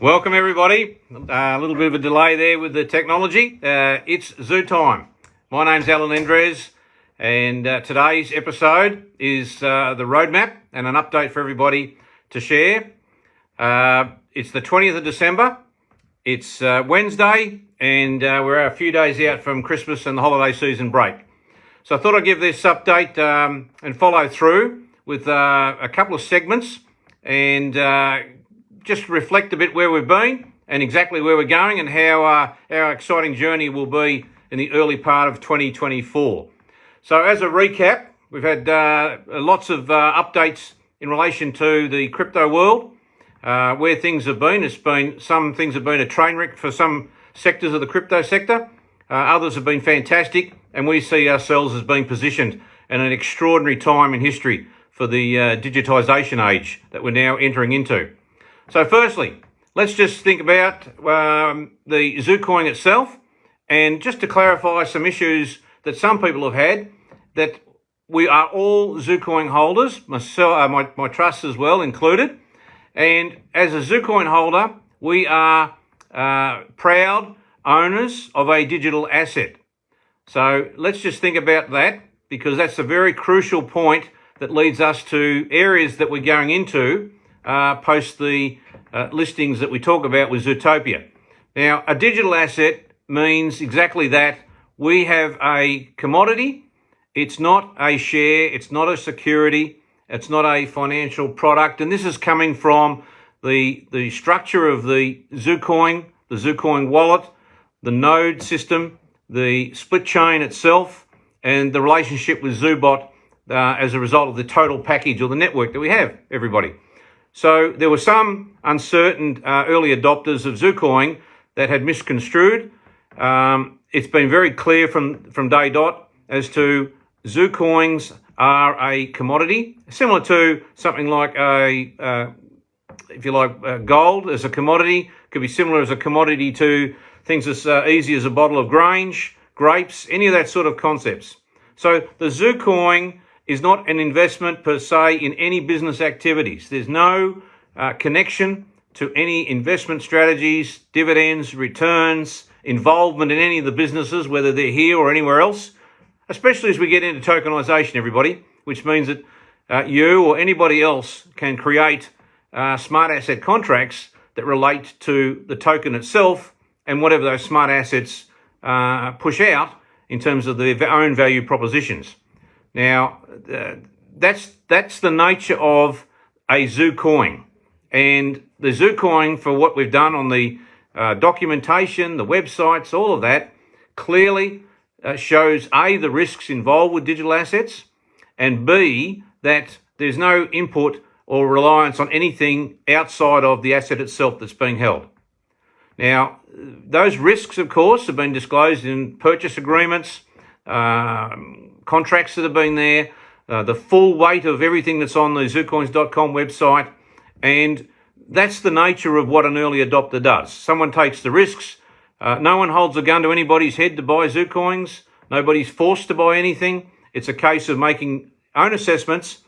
Welcome everybody. A little bit of a delay there with the technology. It's ZuTime. My name's Alan Endres, and today's episode is the roadmap and an update for everybody to share. It's the 20th of December. It's Wednesday, and we're a few days out from Christmas and the holiday season break. So I thought I'd give this update and follow through with a couple of segments and just reflect a bit where we've been and exactly where we're going and how our exciting journey will be in the early part of 2024. So as a recap, we've had lots of updates in relation to the crypto world, where things have been. Some things have been a train wreck for some sectors of the crypto sector. Others have been fantastic, and we see ourselves as being positioned in an extraordinary time in history for the digitisation age that we're now entering into. So firstly, let's just think about the ZuCoin itself, and just to clarify some issues that some people have had, that we are all ZuCoin holders, myself, my trust as well included, and as a ZuCoin holder, we are proud owners of a digital asset. So let's just think about that, because that's a very crucial point that leads us to areas that we're going into post the listings that we talk about with Zootopia. Now, a digital asset means exactly that. We have a commodity. It's not a share. It's not a security. It's not a financial product. And this is coming from the structure of the ZuCoin wallet, the node system, the split chain itself, and the relationship with Zubot as a result of the total package or the network that we have, everybody. So there were some uncertain early adopters of ZuCoin that had misconstrued. It's been very clear from day dot as to ZuCoins are a commodity, similar to something like gold as a commodity. Could be similar as a commodity to things as easy as a bottle of grapes, any of that sort of concepts. So the ZuCoin is not an investment per se in any business activities. There's no connection to any investment strategies, dividends, returns, involvement in any of the businesses, whether they're here or anywhere else, especially as we get into tokenization, everybody, which means that you or anybody else can create smart asset contracts that relate to the token itself and whatever those smart assets push out in terms of their own value propositions. Now, that's the nature of a ZuCoin. And the ZuCoin, for what we've done on the documentation, the websites, all of that, clearly shows A, the risks involved with digital assets, and B, that there's no input or reliance on anything outside of the asset itself that's being held. Now, those risks, of course, have been disclosed in purchase agreements, contracts that have been there, the full weight of everything that's on the ZuCoins.com website, and that's the nature of what an early adopter does. Someone takes the risks. No one holds a gun to anybody's head to buy ZuCoins. Nobody's forced to buy anything. It's a case of making own assessments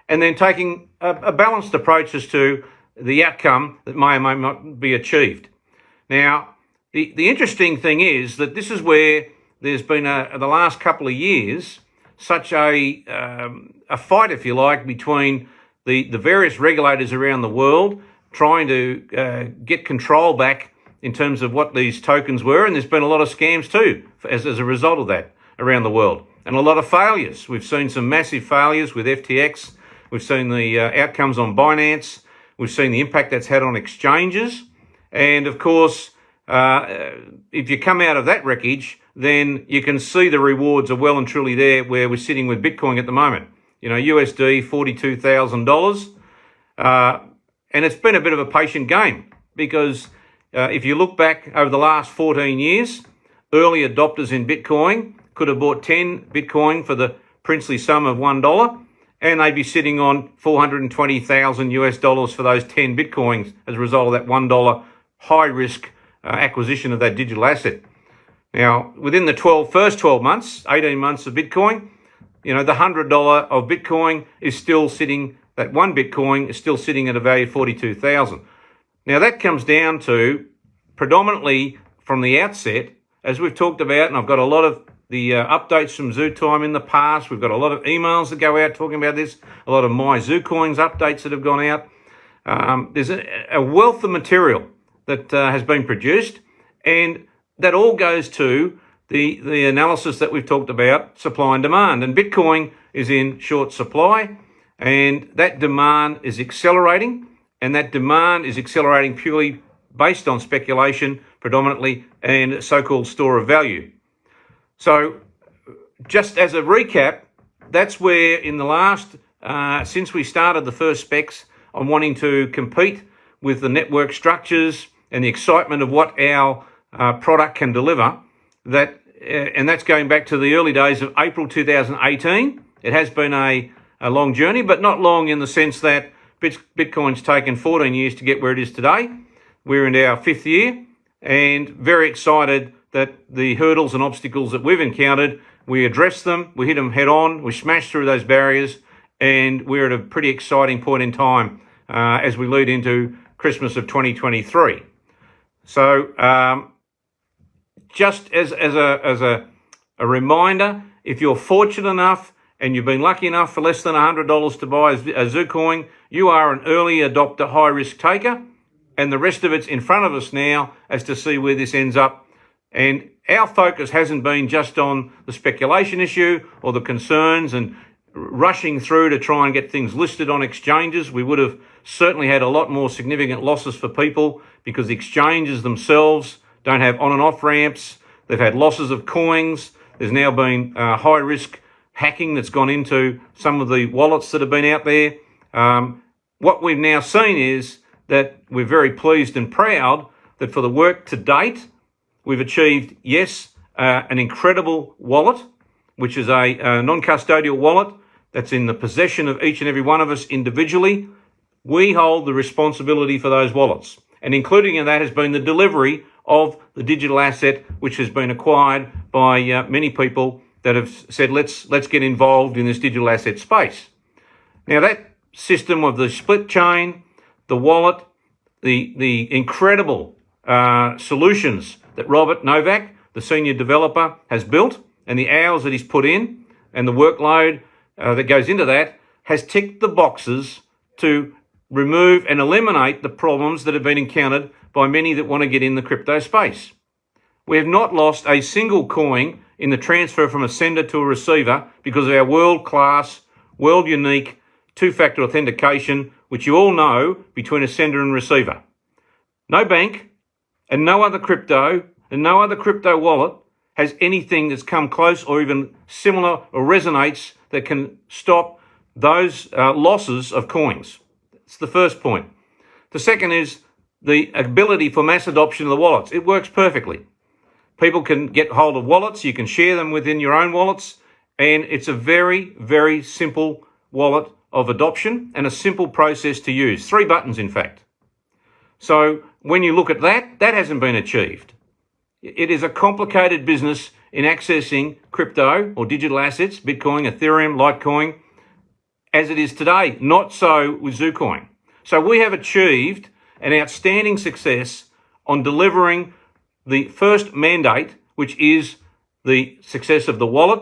and then taking a balanced approach as to the outcome that may or may not be achieved. Now, the interesting thing is that this is where there's been the last couple of years such a fight, if you like, between the various regulators around the world trying to get control back in terms of what these tokens were. And there's been a lot of scams too as a result of that around the world, and a lot of failures. We've seen some massive failures with FTX. We've seen the outcomes on Binance. We've seen the impact that's had on exchanges. And of course, if you come out of that wreckage, then you can see the rewards are well and truly there where we're sitting with Bitcoin at the moment. You know, USD $42,000. And it's been a bit of a patient game, because if you look back over the last 14 years, early adopters in Bitcoin could have bought 10 Bitcoin for the princely sum of $1, and they'd be sitting on 420,000 US dollars for those 10 Bitcoins as a result of that $1 high risk acquisition of that digital asset. Now, within the first 12 months, 18 months of Bitcoin, you know, the $100 of Bitcoin is still sitting, that one Bitcoin is still sitting at a value of 42,000. Now that comes down to predominantly from the outset, as we've talked about, and I've got a lot of the updates from ZuTime in the past. We've got a lot of emails that go out talking about this, a lot of my ZuCoins updates that have gone out. There's a wealth of material that has been produced, and that all goes to the analysis that we've talked about, supply and demand. And Bitcoin is in short supply, and that demand is accelerating, and that demand is accelerating purely based on speculation predominantly and so-called store of value. So just as a recap, that's where in the last, since we started the first specs on wanting to compete with the network structures and the excitement of what our product can deliver, and that's going back to the early days of April 2018. It has been a long journey, but not long in the sense that Bitcoin's taken 14 years to get where it is today. We're in our 5th year, and very excited that the hurdles and obstacles that we've encountered, we addressed them, we hit them head on, we smashed through those barriers, and we're at a pretty exciting point in time as we lead into Christmas of 2023. So just as a reminder, if you're fortunate enough and you've been lucky enough for less than $100 to buy a ZuCoin, you are an early adopter, high risk taker, and the rest of it's in front of us now as to see where this ends up. And our focus hasn't been just on the speculation issue or the concerns and rushing through to try and get things listed on exchanges. We would have certainly had a lot more significant losses for people because the exchanges themselves don't have on and off ramps. They've had losses of coins. There's now been high risk hacking that's gone into some of the wallets that have been out there. What we've now seen is that we're very pleased and proud that for the work to date, we've achieved, yes, an incredible wallet, which is a non-custodial wallet that's in the possession of each and every one of us individually. We hold the responsibility for those wallets. And including in that has been the delivery of the digital asset, which has been acquired by many people that have said, let's get involved in this digital asset space. Now that system of the split chain, the wallet, the incredible solutions that Robert Novak, the senior developer, has built, and the hours that he's put in, and the workload that goes into that, has ticked the boxes to remove and eliminate the problems that have been encountered by many that want to get in the crypto space. We have not lost a single coin in the transfer from a sender to a receiver because of our world-class, world-unique two-factor authentication, which you all know between a sender and receiver. No bank and no other crypto wallet has anything that's come close or even similar or resonates that can stop those losses of coins. That's the first point. The second is the ability for mass adoption of the wallets. It works perfectly. People can get hold of wallets. You can share them within your own wallets. And it's a very, very simple wallet of adoption and a simple process to use. 3 buttons, in fact. So when you look at that, that hasn't been achieved. It is a complicated business in accessing crypto or digital assets, Bitcoin, Ethereum, Litecoin, as it is today. Not so with ZuCoin. So we have achieved an outstanding success on delivering the first mandate, which is the success of the wallet,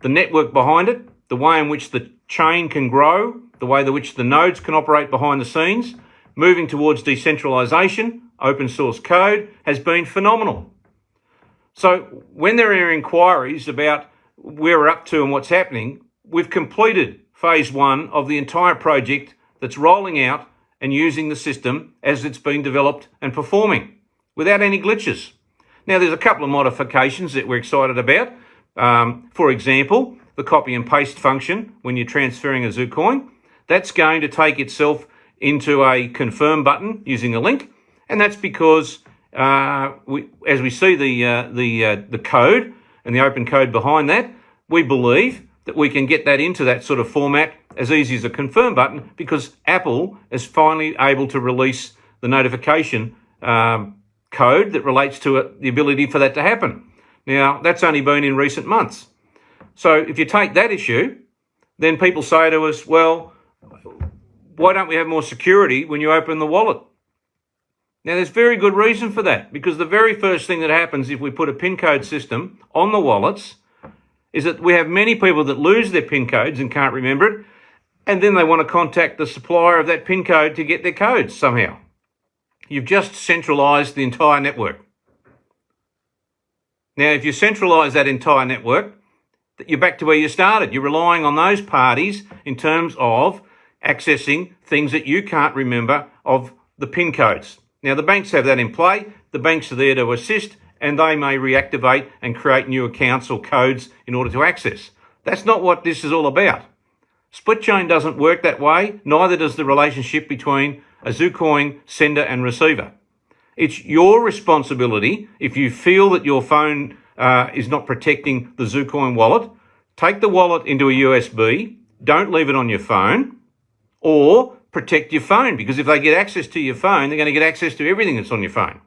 the network behind it, the way in which the chain can grow, the way in which the nodes can operate behind the scenes, moving towards decentralization, open source code, has been phenomenal. So when there are inquiries about where we're up to and what's happening, we've completed phase 1 of the entire project that's rolling out and using the system as it's been developed and performing without any glitches. Now, there's a couple of modifications that we're excited about. For example, the copy and paste function when you're transferring a ZuCoin, that's going to take itself into a confirm button using a link, and that's because as we see the code and the open code behind that, we believe that we can get that into that sort of format as easy as a confirm button because Apple is finally able to release the notification code that relates to it, the ability for that to happen. Now, that's only been in recent months. So if you take that issue, then people say to us, well, why don't we have more security when you open the wallet? Now, there's very good reason for that, because the very first thing that happens if we put a PIN code system on the wallets is that we have many people that lose their PIN codes and can't remember it, and then they want to contact the supplier of that PIN code to get their codes somehow. You've just centralised the entire network. Now, if you centralise that entire network, you're back to where you started. You're relying on those parties in terms of accessing things that you can't remember of the PIN codes. Now, the banks have that in play. The banks are there to assist, and they may reactivate and create new accounts or codes in order to access. That's not what this is all about. Split chain doesn't work that way, neither does the relationship between a ZuCoin sender and receiver. It's your responsibility, if you feel that your phone is not protecting the ZuCoin wallet, take the wallet into a USB, don't leave it on your phone, or protect your phone, because if they get access to your phone, they're going to get access to everything that's on your phone.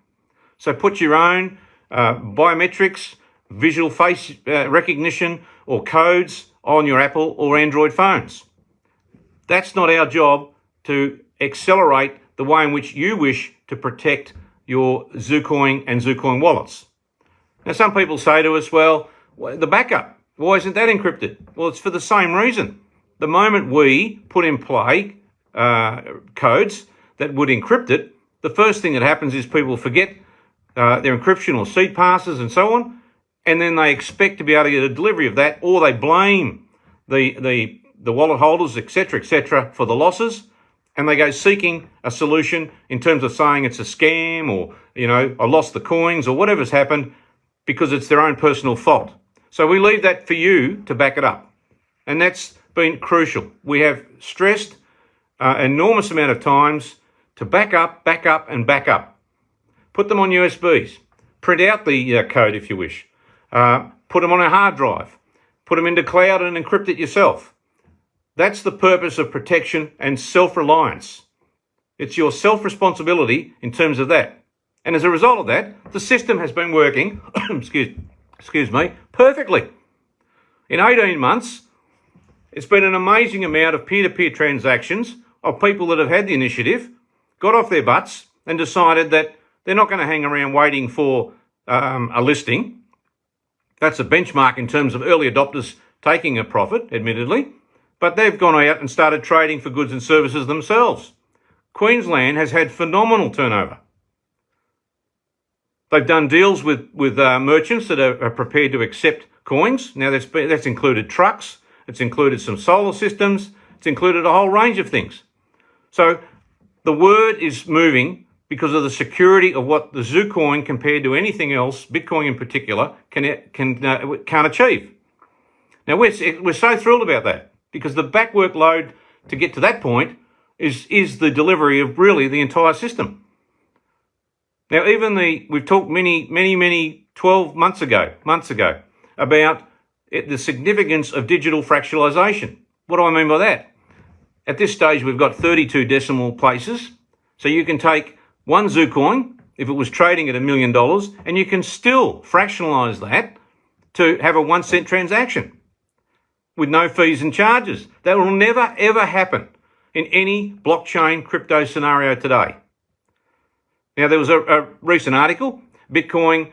So put your own biometrics, visual face recognition, or codes on your Apple or Android phones. That's not our job to accelerate the way in which you wish to protect your ZuCoin and ZuCoin wallets. Now, some people say to us, well, the backup, why isn't that encrypted? Well, it's for the same reason. The moment we put in play codes that would encrypt it, the first thing that happens is people forget their encryption or seed passes and so on, and then they expect to be able to get a delivery of that, or they blame the wallet holders, etc., for the losses, and they go seeking a solution in terms of saying it's a scam, or, I lost the coins, or whatever's happened, because it's their own personal fault. So we leave that for you to back it up. And that's been crucial. We have stressed an enormous amount of times to back up, and back up. Put them on USBs. Print out the code if you wish. Put them on a hard drive. Put them into cloud and encrypt it yourself. That's the purpose of protection and self-reliance. It's your self-responsibility in terms of that. And as a result of that, the system has been working, excuse me, perfectly. In 18 months, it's been an amazing amount of peer-to-peer transactions of people that have had the initiative, got off their butts, and decided that they're not going to hang around waiting for a listing. That's a benchmark in terms of early adopters taking a profit, admittedly, but they've gone out and started trading for goods and services themselves. Queensland has had phenomenal turnover. They've done deals with merchants that are prepared to accept coins. Now, that's included trucks. It's included some solar systems. It's included a whole range of things. So the word is moving because of the security of what the ZuCoin, compared to anything else, Bitcoin in particular, can achieve. Now, we're so thrilled about that, because the back workload to get to that point is the delivery of really the entire system. Now, we've talked many 12 months ago, about the significance of digital fractionalisation. What do I mean by that? At this stage, we've got 32 decimal places. So you can take one ZuCoin, if it was trading at $1 million, and you can still fractionalise that to have a 1 cent transaction with no fees and charges. That will never, ever happen in any blockchain crypto scenario today. Now, there was a recent article, Bitcoin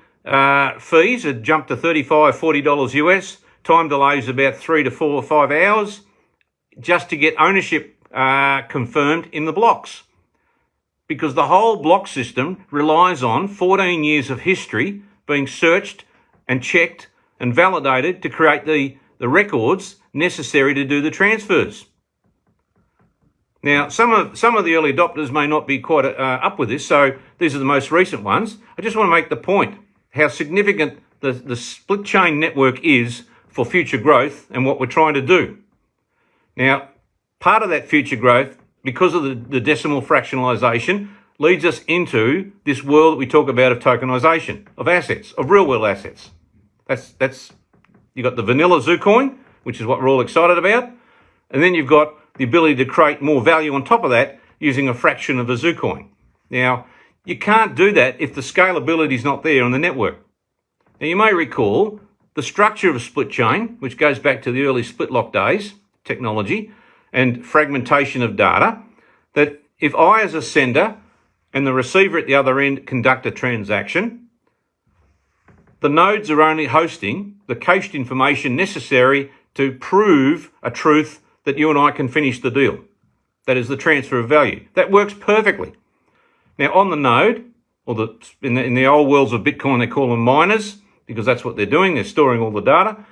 fees had jumped to $35, $40 US, time delays about 3 to 4 or 5 hours just to get ownership confirmed in the blocks. Because the whole block system relies on 14 years of history being searched and checked and validated to create the records necessary to do the transfers. Now, some of the early adopters may not be quite up with this, so these are the most recent ones. I just want to make the point how significant the split chain network is for future growth and what we're trying to do. Now, part of that future growth, because of the decimal fractionalisation, leads us into this world that we talk about of tokenisation, of assets, of real world assets. That's you've got the vanilla ZuCoin, which is what we're all excited about, and then you've got the ability to create more value on top of that using a fraction of a ZuCoin. Now, you can't do that if the scalability is not there on the network. Now, you may recall the structure of a split chain, which goes back to the early split lock days, technology, and fragmentation of data, that if I as a sender and the receiver at the other end conduct a transaction, the nodes are only hosting the cached information necessary to prove a truth that you and I can finish the deal. That is the transfer of value. That works perfectly. Now on the node, or in the old worlds of Bitcoin, they call them miners, because that's what they're doing. They're storing all the data.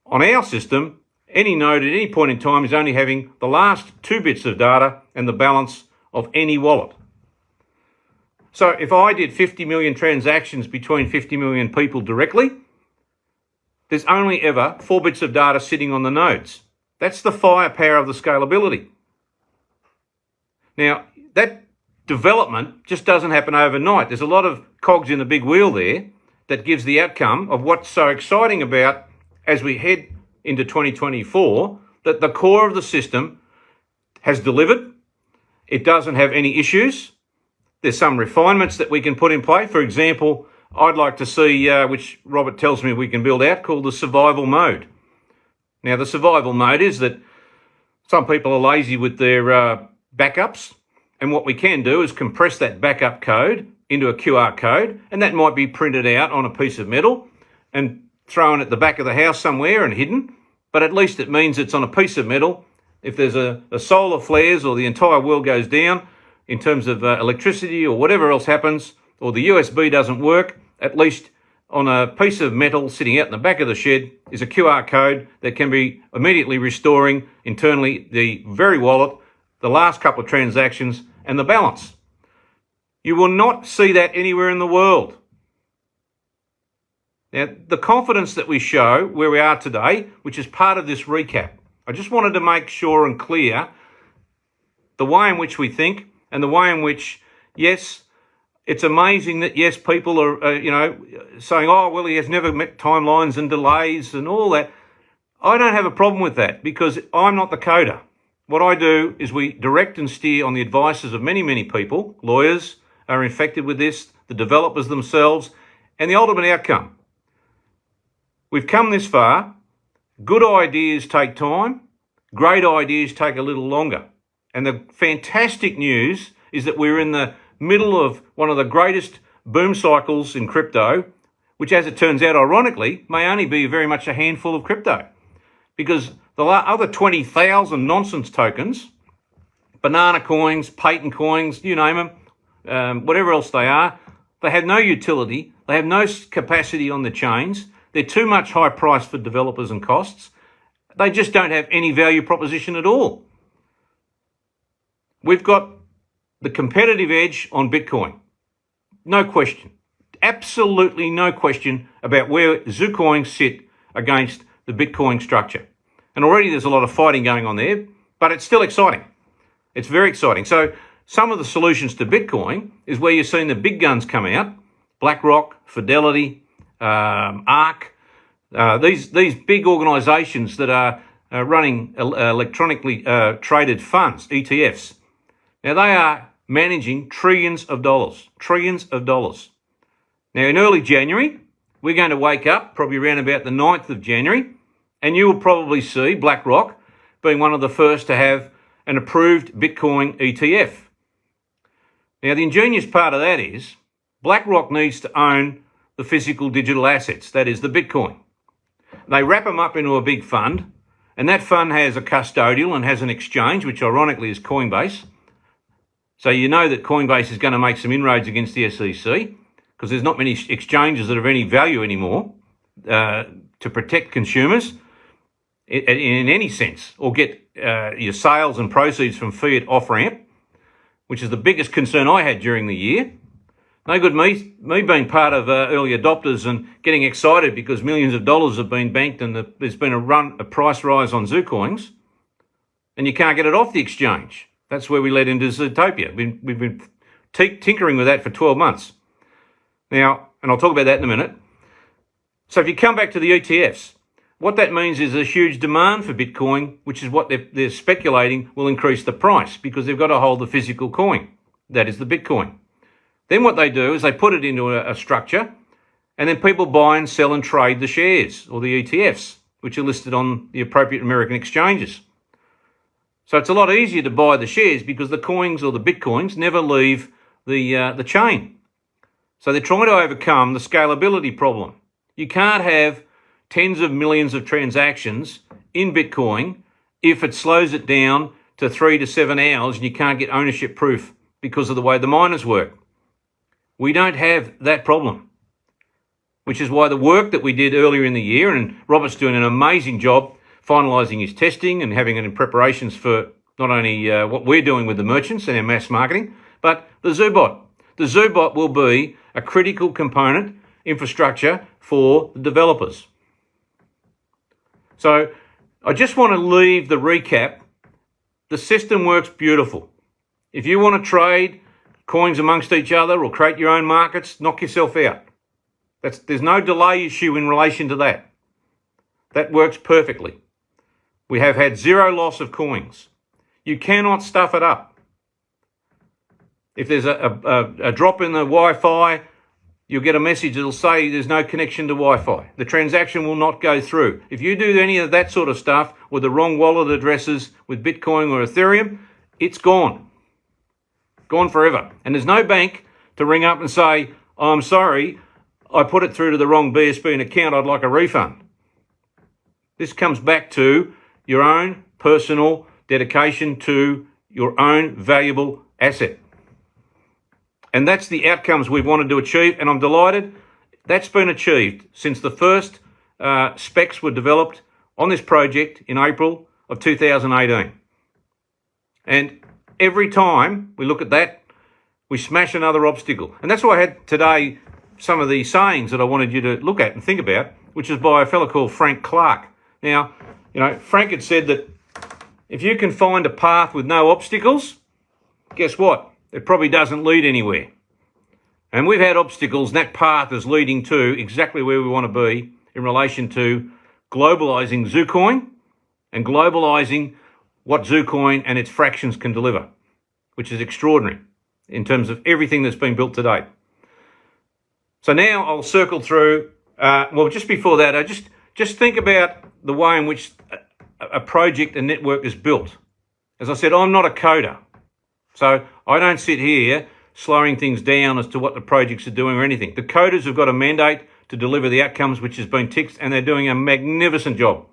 On our system, any node at any point in time is only having the last 2 bits of data and the balance of any wallet. So if I did 50 million transactions between 50 million people directly, there's only ever 4 bits of data sitting on the nodes. That's the firepower of the scalability. Now, that development just doesn't happen overnight. There's a lot of cogs in the big wheel there that gives the outcome of what's so exciting about as we head into 2024, that the core of the system has delivered. It doesn't have any issues. There's some refinements that we can put in play. For example, I'd like to see, which Robert tells me we can build out, called the survival mode. Now, the survival mode is that some people are lazy with their backups, and what we can do is compress that backup code into a QR code, and that might be printed out on a piece of metal and thrown at the back of the house somewhere and hidden, but at least it means it's on a piece of metal. If there's a solar flares or the entire world goes down in terms of electricity or whatever else happens, or the USB doesn't work, at least on a piece of metal sitting out in the back of the shed is a QR code that can be immediately restoring internally the very wallet, the last couple of transactions, and the balance. You will not see that anywhere in the world. Now, the confidence that we show where we are today, which is part of this recap, I just wanted to make sure and clear the way in which we think and the way in which, yes, it's amazing that, yes, people are, saying, oh, well, he has never met timelines and delays and all that. I don't have a problem with that because I'm not the coder. What I do is we direct and steer on the advices of many, many people. Lawyers are infected with this, the developers themselves, and the ultimate outcome. We've come this far. Good ideas take time. Great ideas take a little longer. And the fantastic news is that we're in the middle of one of the greatest boom cycles in crypto, which, as it turns out, ironically, may only be very much a handful of crypto. Because the other 20,000 nonsense tokens, banana coins, patent coins, you name them, whatever else they are, they have no utility. They have no capacity on the chains. They're too much high price for developers and costs. They just don't have any value proposition at all. We've got the competitive edge on Bitcoin. No question. Absolutely no question about where ZuCoins sit against the Bitcoin structure. And already there's a lot of fighting going on there, but it's still exciting. It's very exciting. So some of the solutions to Bitcoin is where you're seeing the big guns come out, BlackRock, Fidelity, ARK, these big organisations that are running electronically traded funds, ETFs. Now, they are managing trillions of dollars. Now, in early January, we're going to wake up, probably around about the 9th of January, and you will probably see BlackRock being one of the first to have an approved Bitcoin ETF. Now, the ingenious part of that is BlackRock needs to own the physical digital assets, that is the Bitcoin. They wrap them up into a big fund, and that fund has a custodial and has an exchange, which ironically is Coinbase. So you know that Coinbase is going to make some inroads against the SEC because there's not many exchanges that have any value anymore to protect consumers in any sense, or get your sales and proceeds from fiat off-ramp, which is the biggest concern I had during the year. No good me being part of early adopters and getting excited because millions of dollars have been banked and there's been a price rise on ZuCoins, and you can't get it off the exchange. That's where we led into Zootopia. We've been tinkering with that for 12 months. Now, and I'll talk about that in a minute. So if you come back to the ETFs, what that means is a huge demand for Bitcoin, which is what they're speculating will increase the price because they've got to hold the physical coin. That is the Bitcoin. Then what they do is they put it into a structure, and then people buy and sell and trade the shares or the ETFs, which are listed on the appropriate American exchanges. So it's a lot easier to buy the shares because the coins or the Bitcoins never leave the chain. So they're trying to overcome the scalability problem. You can't have tens of millions of transactions in Bitcoin if it slows it down to 3 to 7 hours and you can't get ownership proof because of the way the miners work. We don't have that problem, which is why the work that we did earlier in the year, and Robert's doing an amazing job finalising his testing and having it in preparations for not only what we're doing with the merchants and our mass marketing, but the ZuBot. The ZuBot will be a critical component infrastructure for the developers. So I just want to leave the recap. The system works beautiful. If you want to trade coins amongst each other or create your own markets, knock yourself out. There's no delay issue in relation to that. That works perfectly. We have had zero loss of coins. You cannot stuff it up. If there's a drop in the Wi-Fi, you'll get a message that'll say there's no connection to Wi-Fi. The transaction will not go through. If you do any of that sort of stuff with the wrong wallet addresses with Bitcoin or Ethereum, it's gone. Gone forever. And there's no bank to ring up and say, oh, I'm sorry, I put it through to the wrong BSB and account, I'd like a refund. This comes back to your own personal dedication to your own valuable asset. And that's the outcomes we've wanted to achieve, and I'm delighted that's been achieved since the first specs were developed on this project in April of 2018. And every time we look at that, we smash another obstacle. And that's why I had today some of the sayings that I wanted you to look at and think about, which is by a fellow called Frank Clark. Now, Frank had said that if you can find a path with no obstacles, guess what? It probably doesn't lead anywhere. And we've had obstacles, and that path is leading to exactly where we want to be in relation to globalising ZuCoin and globalising what ZuCoin and its fractions can deliver, which is extraordinary in terms of everything that's been built to date. So now I'll circle through, just before that, I just think about the way in which a project and network is built. As I said, I'm not a coder. So I don't sit here slowing things down as to what the projects are doing or anything. The coders have got a mandate to deliver the outcomes which has been ticked, and they're doing a magnificent job.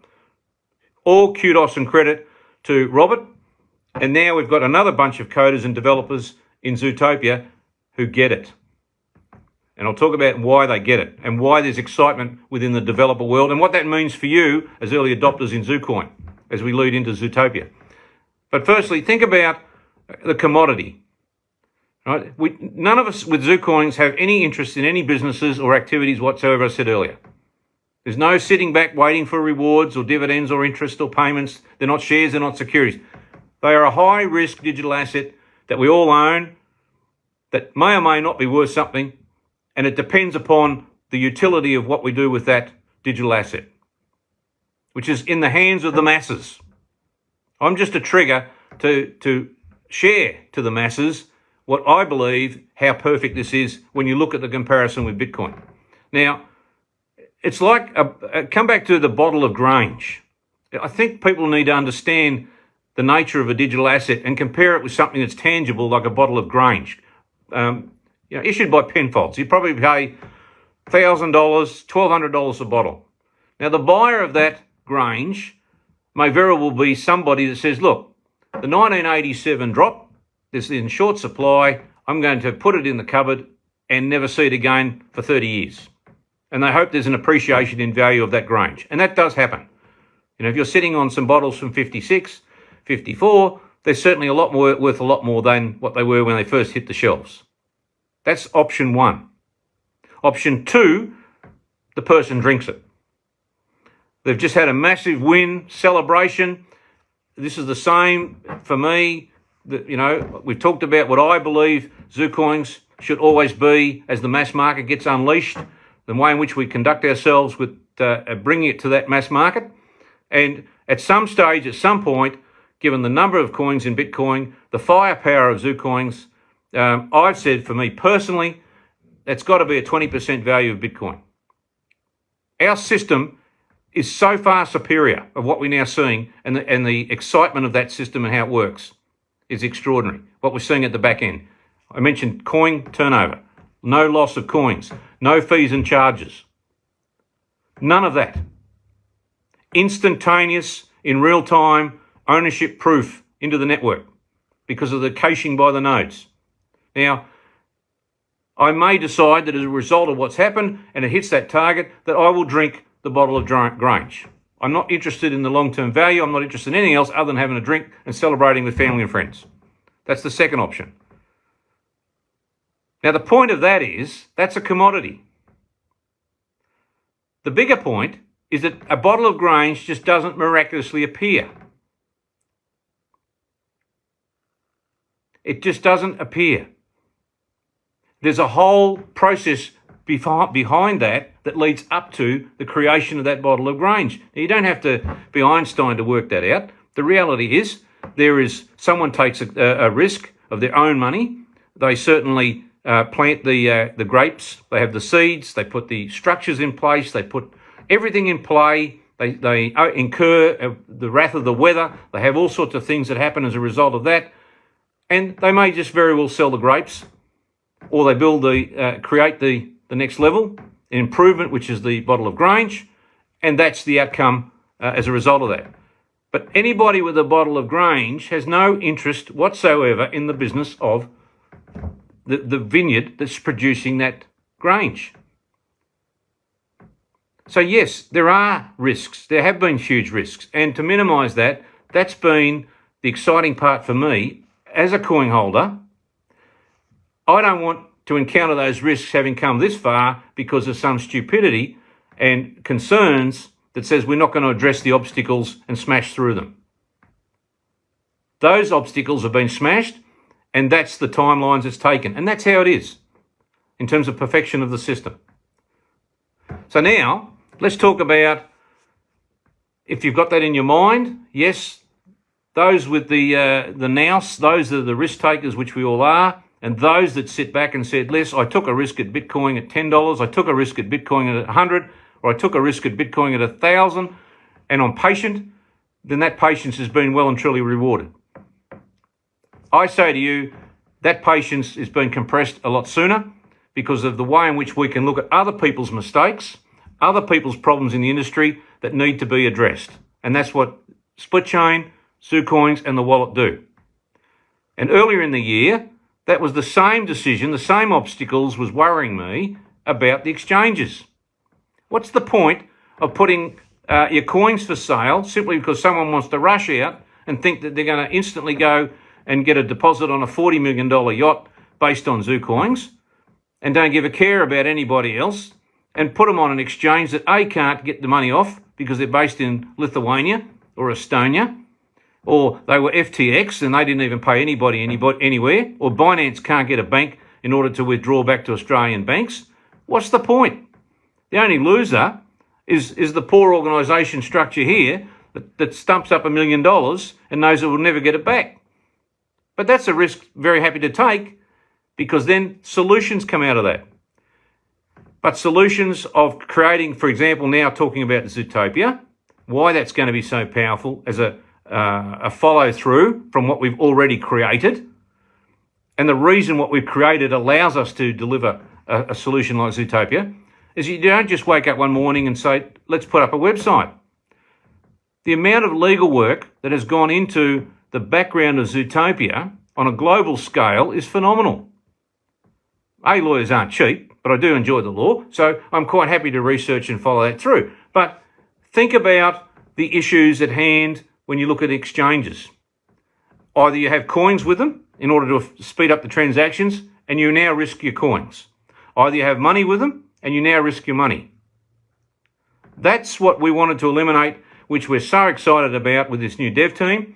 All kudos and credit to Robert. And now we've got another bunch of coders and developers in Zootopia who get it. And I'll talk about why they get it and why there's excitement within the developer world and what that means for you as early adopters in ZuCoin as we lead into Zootopia. But firstly, think about the commodity. Right? None of us with ZuCoins have any interest in any businesses or activities whatsoever, I said earlier. There's no sitting back waiting for rewards or dividends or interest or payments. They're not shares, they're not securities. They are a high-risk digital asset that we all own that may or may not be worth something, and it depends upon the utility of what we do with that digital asset, which is in the hands of the masses. I'm just a trigger to share to the masses what I believe how perfect this is when you look at the comparison with Bitcoin. Now, it's like, come back to the bottle of Grange. I think people need to understand the nature of a digital asset and compare it with something that's tangible like a bottle of Grange. Issued by Penfolds. You probably pay $1,000, $1,200 a bottle. Now, the buyer of that Grange may very well be somebody that says, look, the 1987 drop, this is in short supply, I'm going to put it in the cupboard and never see it again for 30 years. And they hope there's an appreciation in value of that Grange. And that does happen. If you're sitting on some bottles from 56, 54, they're certainly worth a lot more than what they were when they first hit the shelves. That's option one. Option two, the person drinks it. They've just had a massive win, celebration. This is the same for me. We've talked about what I believe ZuCoins should always be as the mass market gets unleashed, the way in which we conduct ourselves with bringing it to that mass market. And at some stage, at some point, given the number of coins in Bitcoin, the firepower of ZuCoins, I've said for me personally, that's got to be a 20% value of Bitcoin. Our system is so far superior of what we're now seeing, and the excitement of that system and how it works is extraordinary, what we're seeing at the back end. I mentioned coin turnover, no loss of coins, no fees and charges. None of that. Instantaneous, in real time, ownership proof into the network because of the caching by the nodes. Now, I may decide that as a result of what's happened and it hits that target, that I will drink the bottle of Grange. I'm not interested in the long-term value. I'm not interested in anything else other than having a drink and celebrating with family and friends. That's the second option. Now, the point of that is, that's a commodity. The bigger point is that a bottle of Grange just doesn't miraculously appear. It just doesn't appear. There's a whole process behind that leads up to the creation of that bottle of Grange. Now, you don't have to be Einstein to work that out. The reality is someone takes a risk of their own money. They certainly plant the grapes. They have the seeds. They put the structures in place. They put everything in play. They incur the wrath of the weather. They have all sorts of things that happen as a result of that. And they may just very well sell the grapes, or they create the next level, an improvement, which is the bottle of Grange, and that's the outcome as a result of that. But anybody with a bottle of Grange has no interest whatsoever in the business of the vineyard that's producing that Grange. So yes, there are risks. There have been huge risks. And to minimise that, that's been the exciting part for me as a coin holder. I don't want to encounter those risks having come this far because of some stupidity and concerns that says we're not going to address the obstacles and smash through them. Those obstacles have been smashed, and that's the timelines it's taken. And that's how it is in terms of perfection of the system. So now, let's talk about, if you've got that in your mind, yes, those with the nous, those are the risk takers, which we all are. And those that sit back and said, Les, I took a risk at Bitcoin at $10, I took a risk at Bitcoin at 100, or I took a risk at Bitcoin at 1,000, and I'm patient, then that patience has been well and truly rewarded. I say to you, that patience is being compressed a lot sooner because of the way in which we can look at other people's mistakes, other people's problems in the industry that need to be addressed. And that's what Split Chain, ZuCoins, and the wallet do. And earlier in the year, that was the same decision, the same obstacles was worrying me about the exchanges. What's the point of putting your coins for sale simply because someone wants to rush out and think that they're going to instantly go and get a deposit on a $40 million yacht based on ZuCoins and don't give a care about anybody else and put them on an exchange that A, can't get the money off because they're based in Lithuania or Estonia, or they were FTX and they didn't even pay anybody anywhere, or Binance can't get a bank in order to withdraw back to Australian banks. What's the point? The only loser is the poor organisation structure here that stumps up $1 million and knows it will never get it back. But that's a risk very happy to take because then solutions come out of that. But solutions of creating, for example, now talking about Zootopia, why that's going to be so powerful as a follow-through from what we've already created. And the reason what we've created allows us to deliver a solution like Zootopia is you don't just wake up one morning and say, let's put up a website. The amount of legal work that has gone into the background of Zootopia on a global scale is phenomenal. Lawyers aren't cheap, but I do enjoy the law, so I'm quite happy to research and follow that through. But think about the issues at hand when you look at exchanges. Either you have coins with them in order to speed up the transactions and you now risk your coins. Either you have money with them and you now risk your money. That's what we wanted to eliminate, which we're so excited about with this new dev team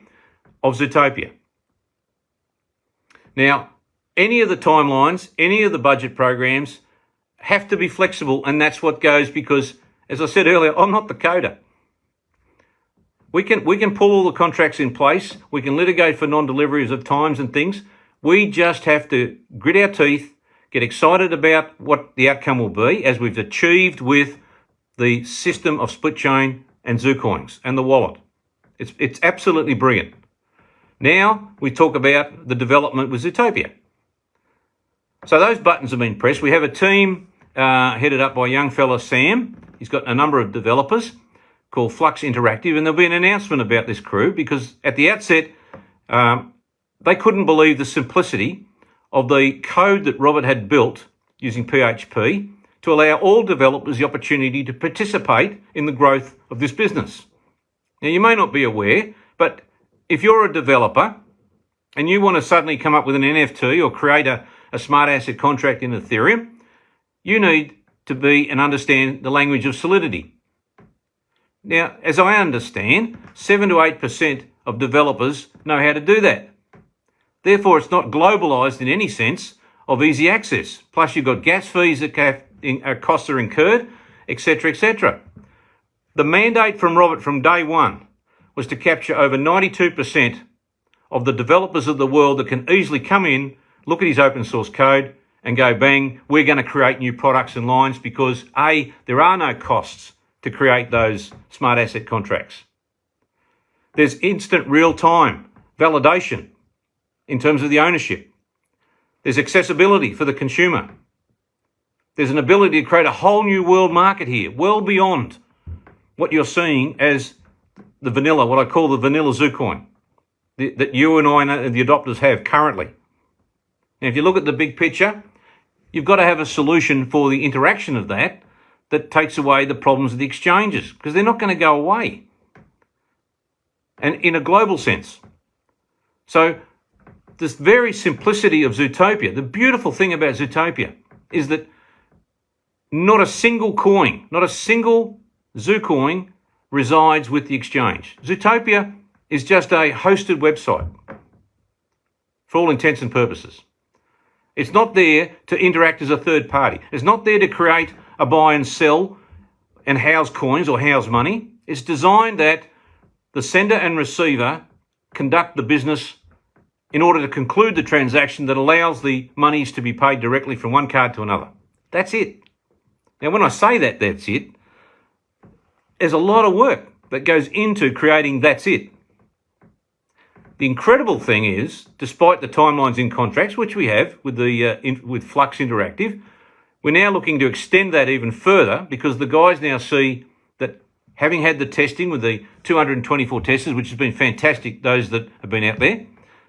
of Zootopia. Now, any of the timelines, any of the budget programs have to be flexible, and that's what goes because, as I said earlier, I'm not the coder. We can pull all the contracts in place. We can litigate for non-deliveries of times and things. We just have to grit our teeth, get excited about what the outcome will be as we've achieved with the system of Split Chain and ZuCoins and the wallet. It's absolutely brilliant. Now we talk about the development with Zootopia. So those buttons have been pressed. We have a team headed up by a young fella, Sam. He's got a number of developers called Flux Interactive, and there'll be an announcement about this crew because at the outset, they couldn't believe the simplicity of the code that Robert had built using PHP to allow all developers the opportunity to participate in the growth of this business. Now, you may not be aware, but if you're a developer and you want to suddenly come up with an NFT or create a smart asset contract in Ethereum, you need to be and understand the language of Solidity. Now, as I understand, 7 to 8% of developers know how to do that. Therefore, it's not globalised in any sense of easy access. Plus, you've got gas fees that costs are incurred, etc., etc. The mandate from Robert from day one was to capture over 92% of the developers of the world that can easily come in, look at his open source code and go, bang, we're going to create new products and lines because A, there are no costs to create those smart asset contracts. There's instant real-time validation in terms of the ownership. There's accessibility for the consumer. There's an ability to create a whole new world market here, well beyond what you're seeing as the vanilla, what I call the vanilla ZuCoin, that you and I and the adopters have currently. Now, if you look at the big picture, you've got to have a solution for the interaction of that takes away the problems of the exchanges, because they're not going to go away. And in a global sense. So this very simplicity of Zootopia, the beautiful thing about Zootopia is that not a single coin, not a single ZuCoin resides with the exchange. Zootopia is just a hosted website for all intents and purposes. It's not there to interact as a third party. It's not there to create a buy and sell and house coins or house money. It's designed that the sender and receiver conduct the business in order to conclude the transaction that allows the monies to be paid directly from one card to another. That's it. Now, when I say that, that's it, there's a lot of work that goes into creating that's it. The incredible thing is, despite the timelines in contracts, which we have with with Flux Interactive, we're now looking to extend that even further because the guys now see that having had the testing with the 224 testers, which has been fantastic, those that have been out there,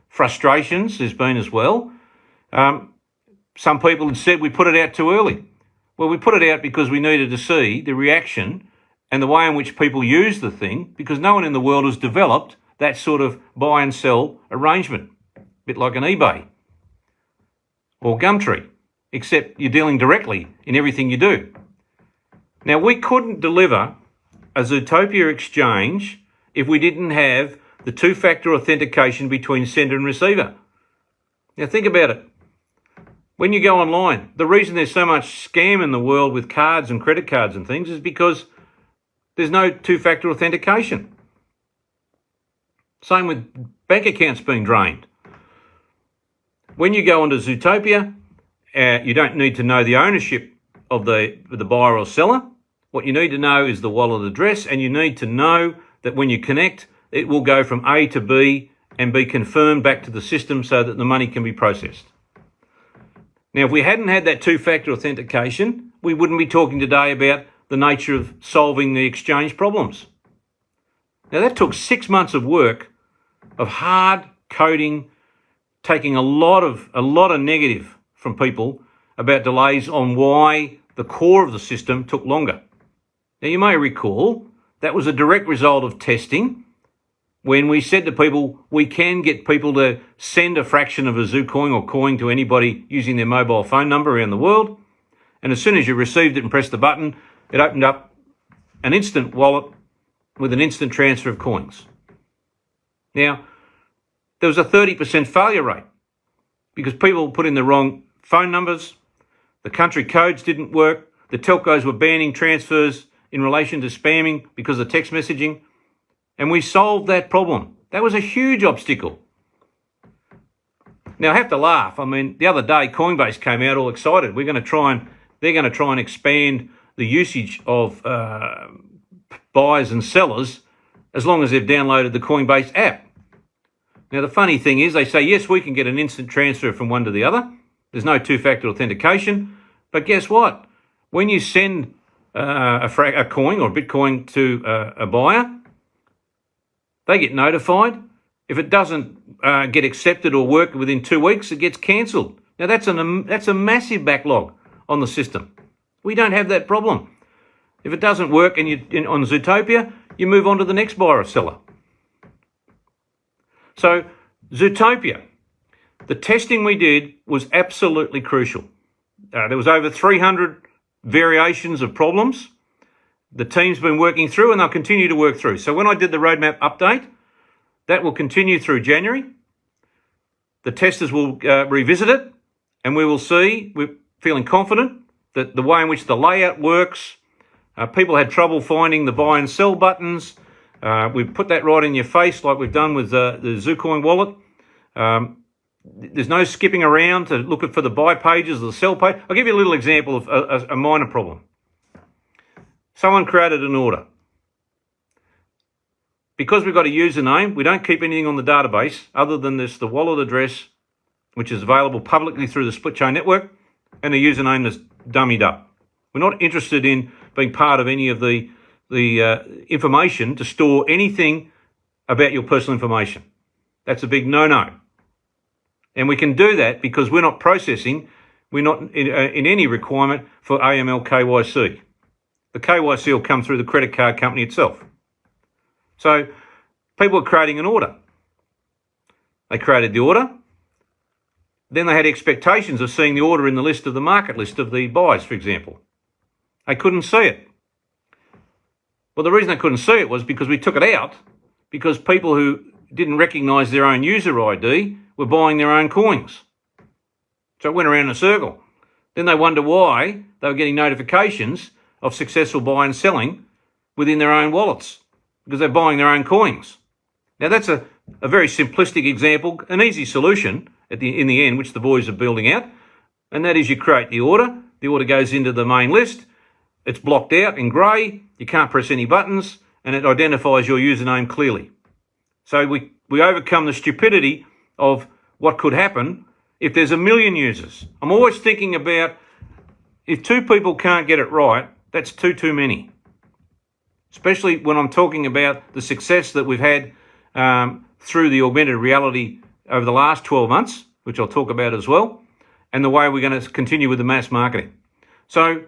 frustrations there's been as well. Some people had said we put it out too early. Well, we put it out because we needed to see the reaction and the way in which people use the thing, because no one in the world has developed that sort of buy and sell arrangement, a bit like an eBay or Gumtree, except you're dealing directly in everything you do. Now, we couldn't deliver a Zootopia exchange if we didn't have the two-factor authentication between sender and receiver. Now, think about it. When you go online, the reason there's so much scam in the world with cards and credit cards and things is because there's no two-factor authentication. Same with bank accounts being drained. When you go onto Zootopia, you don't need to know the ownership of the buyer or seller. What you need to know is the wallet address, and you need to know that when you connect, it will go from A to B and be confirmed back to the system so that the money can be processed. Now, if we hadn't had that two-factor authentication, we wouldn't be talking today about the nature of solving the exchange problems. Now, that took 6 months of work of hard coding, taking a lot of negative from people about delays on why the core of the system took longer. Now, you may recall that was a direct result of testing when we said to people, we can get people to send a fraction of a ZuCoin or coin to anybody using their mobile phone number around the world. And as soon as you received it and pressed the button, it opened up an instant wallet with an instant transfer of coins. Now, there was a 30% failure rate because people put in the wrong phone numbers, the country codes didn't work, the telcos were banning transfers in relation to spamming because of text messaging, and we solved that problem. That was a huge obstacle. Now, I have to laugh. I mean, the other day, Coinbase came out all excited. They're going to try and expand the usage of buyers and sellers as long as they've downloaded the Coinbase app. Now, the funny thing is they say, yes, we can get an instant transfer from one to the other, There's no two-factor authentication. But guess what? When you send a coin or Bitcoin to a buyer, they get notified. If it doesn't get accepted or work within 2 weeks, it gets cancelled. Now, that's a massive backlog on the system. We don't have that problem. If it doesn't work and on Zootopia, you move on to the next buyer or seller. So, Zootopia, the testing we did was absolutely crucial. There was over 300 variations of problems. The team's been working through and they'll continue to work through. So when I did the roadmap update, that will continue through January. The testers will revisit it and we will see, we're feeling confident that the way in which the layout works, people had trouble finding the buy and sell buttons. We've put that right in your face like we've done with the ZuCoin wallet. There's no skipping around to look for the buy pages or the sell page. I'll give you a little example of a minor problem. Someone created an order. Because we've got a username, we don't keep anything on the database other than the wallet address, which is available publicly through the split chain network, and the username that's dummied up. We're not interested in being part of any of the information to store anything about your personal information. That's a big no-no. And we can do that because we're not processing, we're not in any requirement for AML KYC. The KYC will come through the credit card company itself. So people are creating an order. They created the order. Then they had expectations of seeing the order in the list of the market list of the buys, for example. They couldn't see it. Well, the reason they couldn't see it was because we took it out because people who didn't recognise their own user ID were buying their own coins. So it went around in a circle. Then they wonder why they were getting notifications of successful buy and selling within their own wallets because they're buying their own coins. Now that's a very simplistic example, an easy solution in the end, which the boys are building out, and that is you create the order goes into the main list, it's blocked out in grey, you can't press any buttons, and it identifies your username clearly. So we overcome the stupidity of what could happen if there's 1 million users. I'm always thinking about if 2 people can't get it right, that's too many. Especially when I'm talking about the success that we've had through the augmented reality over the last 12 months, which I'll talk about as well, and the way we're going to continue with the mass marketing. So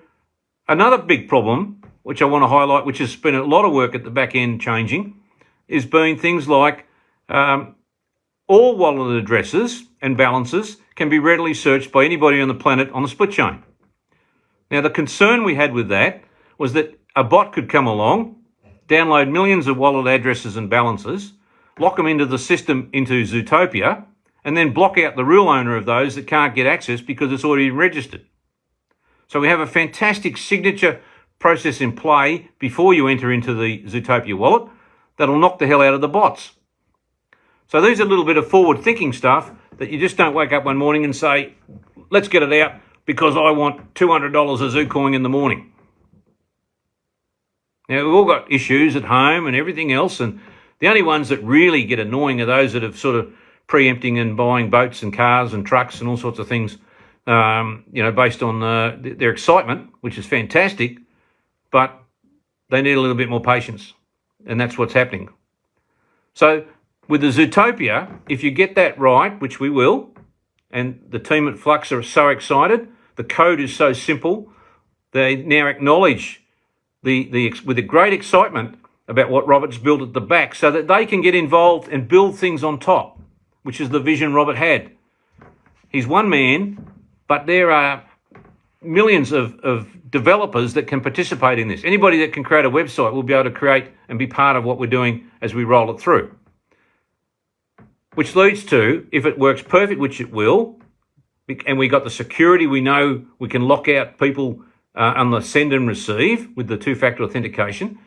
another big problem, which I want to highlight, which has been a lot of work at the back end changing, is being things like all wallet addresses and balances can be readily searched by anybody on the planet on the split chain. Now, the concern we had with that was that a bot could come along, download millions of wallet addresses and balances, lock them into the system into Zootopia, and then block out the real owner of those that can't get access because it's already registered. So we have a fantastic signature process in play before you enter into the Zootopia wallet that'll knock the hell out of the bots. So these are a little bit of forward-thinking stuff that you just don't wake up one morning and say, let's get it out because I want $200 of ZuCoin in the morning. Now, we've all got issues at home and everything else, and the only ones that really get annoying are those that have sort of preempting and buying boats and cars and trucks and all sorts of things, based on their excitement, which is fantastic, but they need a little bit more patience, and that's what's happening. So with the Zootopia, if you get that right, which we will, and the team at Flux are so excited, the code is so simple, they now acknowledge with a great excitement about what Robert's built at the back so that they can get involved and build things on top, which is the vision Robert had. He's one man, but there are millions of developers that can participate in this. Anybody that can create a website will be able to create and be part of what we're doing as we roll it through. Which leads to, if it works perfect, which it will, and we got the security, we know we can lock out people on the send and receive with the two-factor authentication,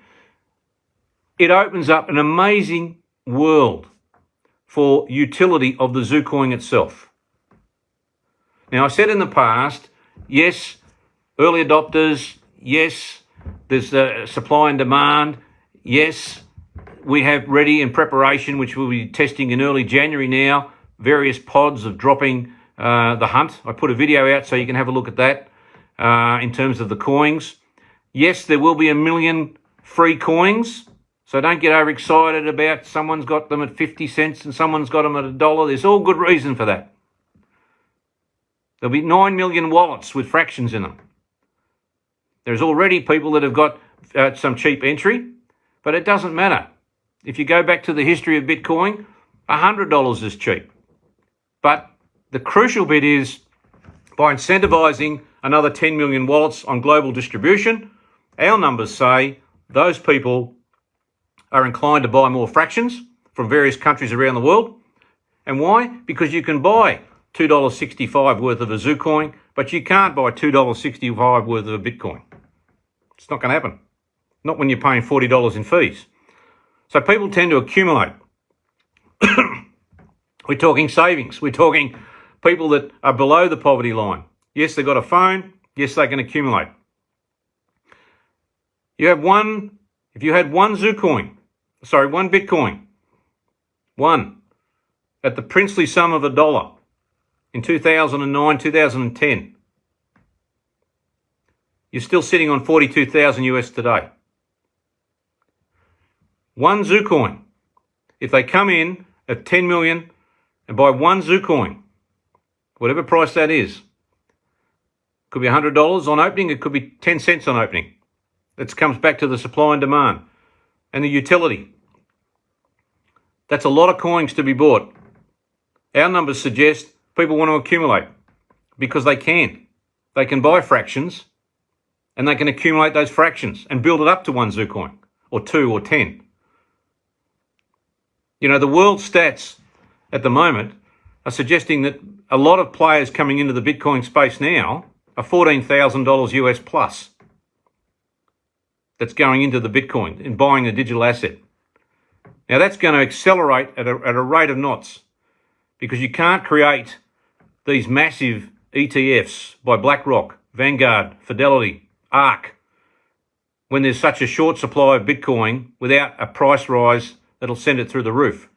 it opens up an amazing world for utility of the ZuCoin itself. Now, I said in the past, yes, early adopters, yes, there's supply and demand, yes, we have ready in preparation, which we'll be testing in early January now, various pods of dropping the hunt. I put a video out so you can have a look at that in terms of the coins. Yes, there will be 1 million free coins, so don't get overexcited about someone's got them at 50 cents and someone's got them at $1. There's all good reason for that. There'll be 9 million wallets with fractions in them. There's already people that have got some cheap entry, but it doesn't matter. If you go back to the history of Bitcoin, $100 is cheap. But the crucial bit is by incentivizing another 10 million wallets on global distribution, our numbers say those people are inclined to buy more fractions from various countries around the world. And why? Because you can buy $2.65 worth of a ZuCoin, but you can't buy $2.65 worth of a Bitcoin. It's not going to happen. Not when you're paying $40 in fees. So people tend to accumulate. We're talking savings. We're talking people that are below the poverty line. Yes, they've got a phone. Yes, they can accumulate. If you had one Bitcoin, at the princely sum of $1 in 2009, 2010, you're still sitting on 42,000 US today. One ZuCoin, if they come in at 10 million and buy one ZuCoin, whatever price that is, could be $100 on opening, it could be 10 cents on opening. It comes back to the supply and demand and the utility. That's a lot of coins to be bought. Our numbers suggest people want to accumulate because they can. They can buy fractions and they can accumulate those fractions and build it up to one ZuCoin or 2 or 10. You know, the world stats at the moment are suggesting that a lot of players coming into the Bitcoin space now are $14,000 US plus. That's going into the Bitcoin and buying a digital asset. Now that's going to accelerate at a rate of knots because you can't create these massive ETFs by BlackRock, Vanguard, Fidelity, ARK when there's such a short supply of Bitcoin without a price rise that'll send it through the roof.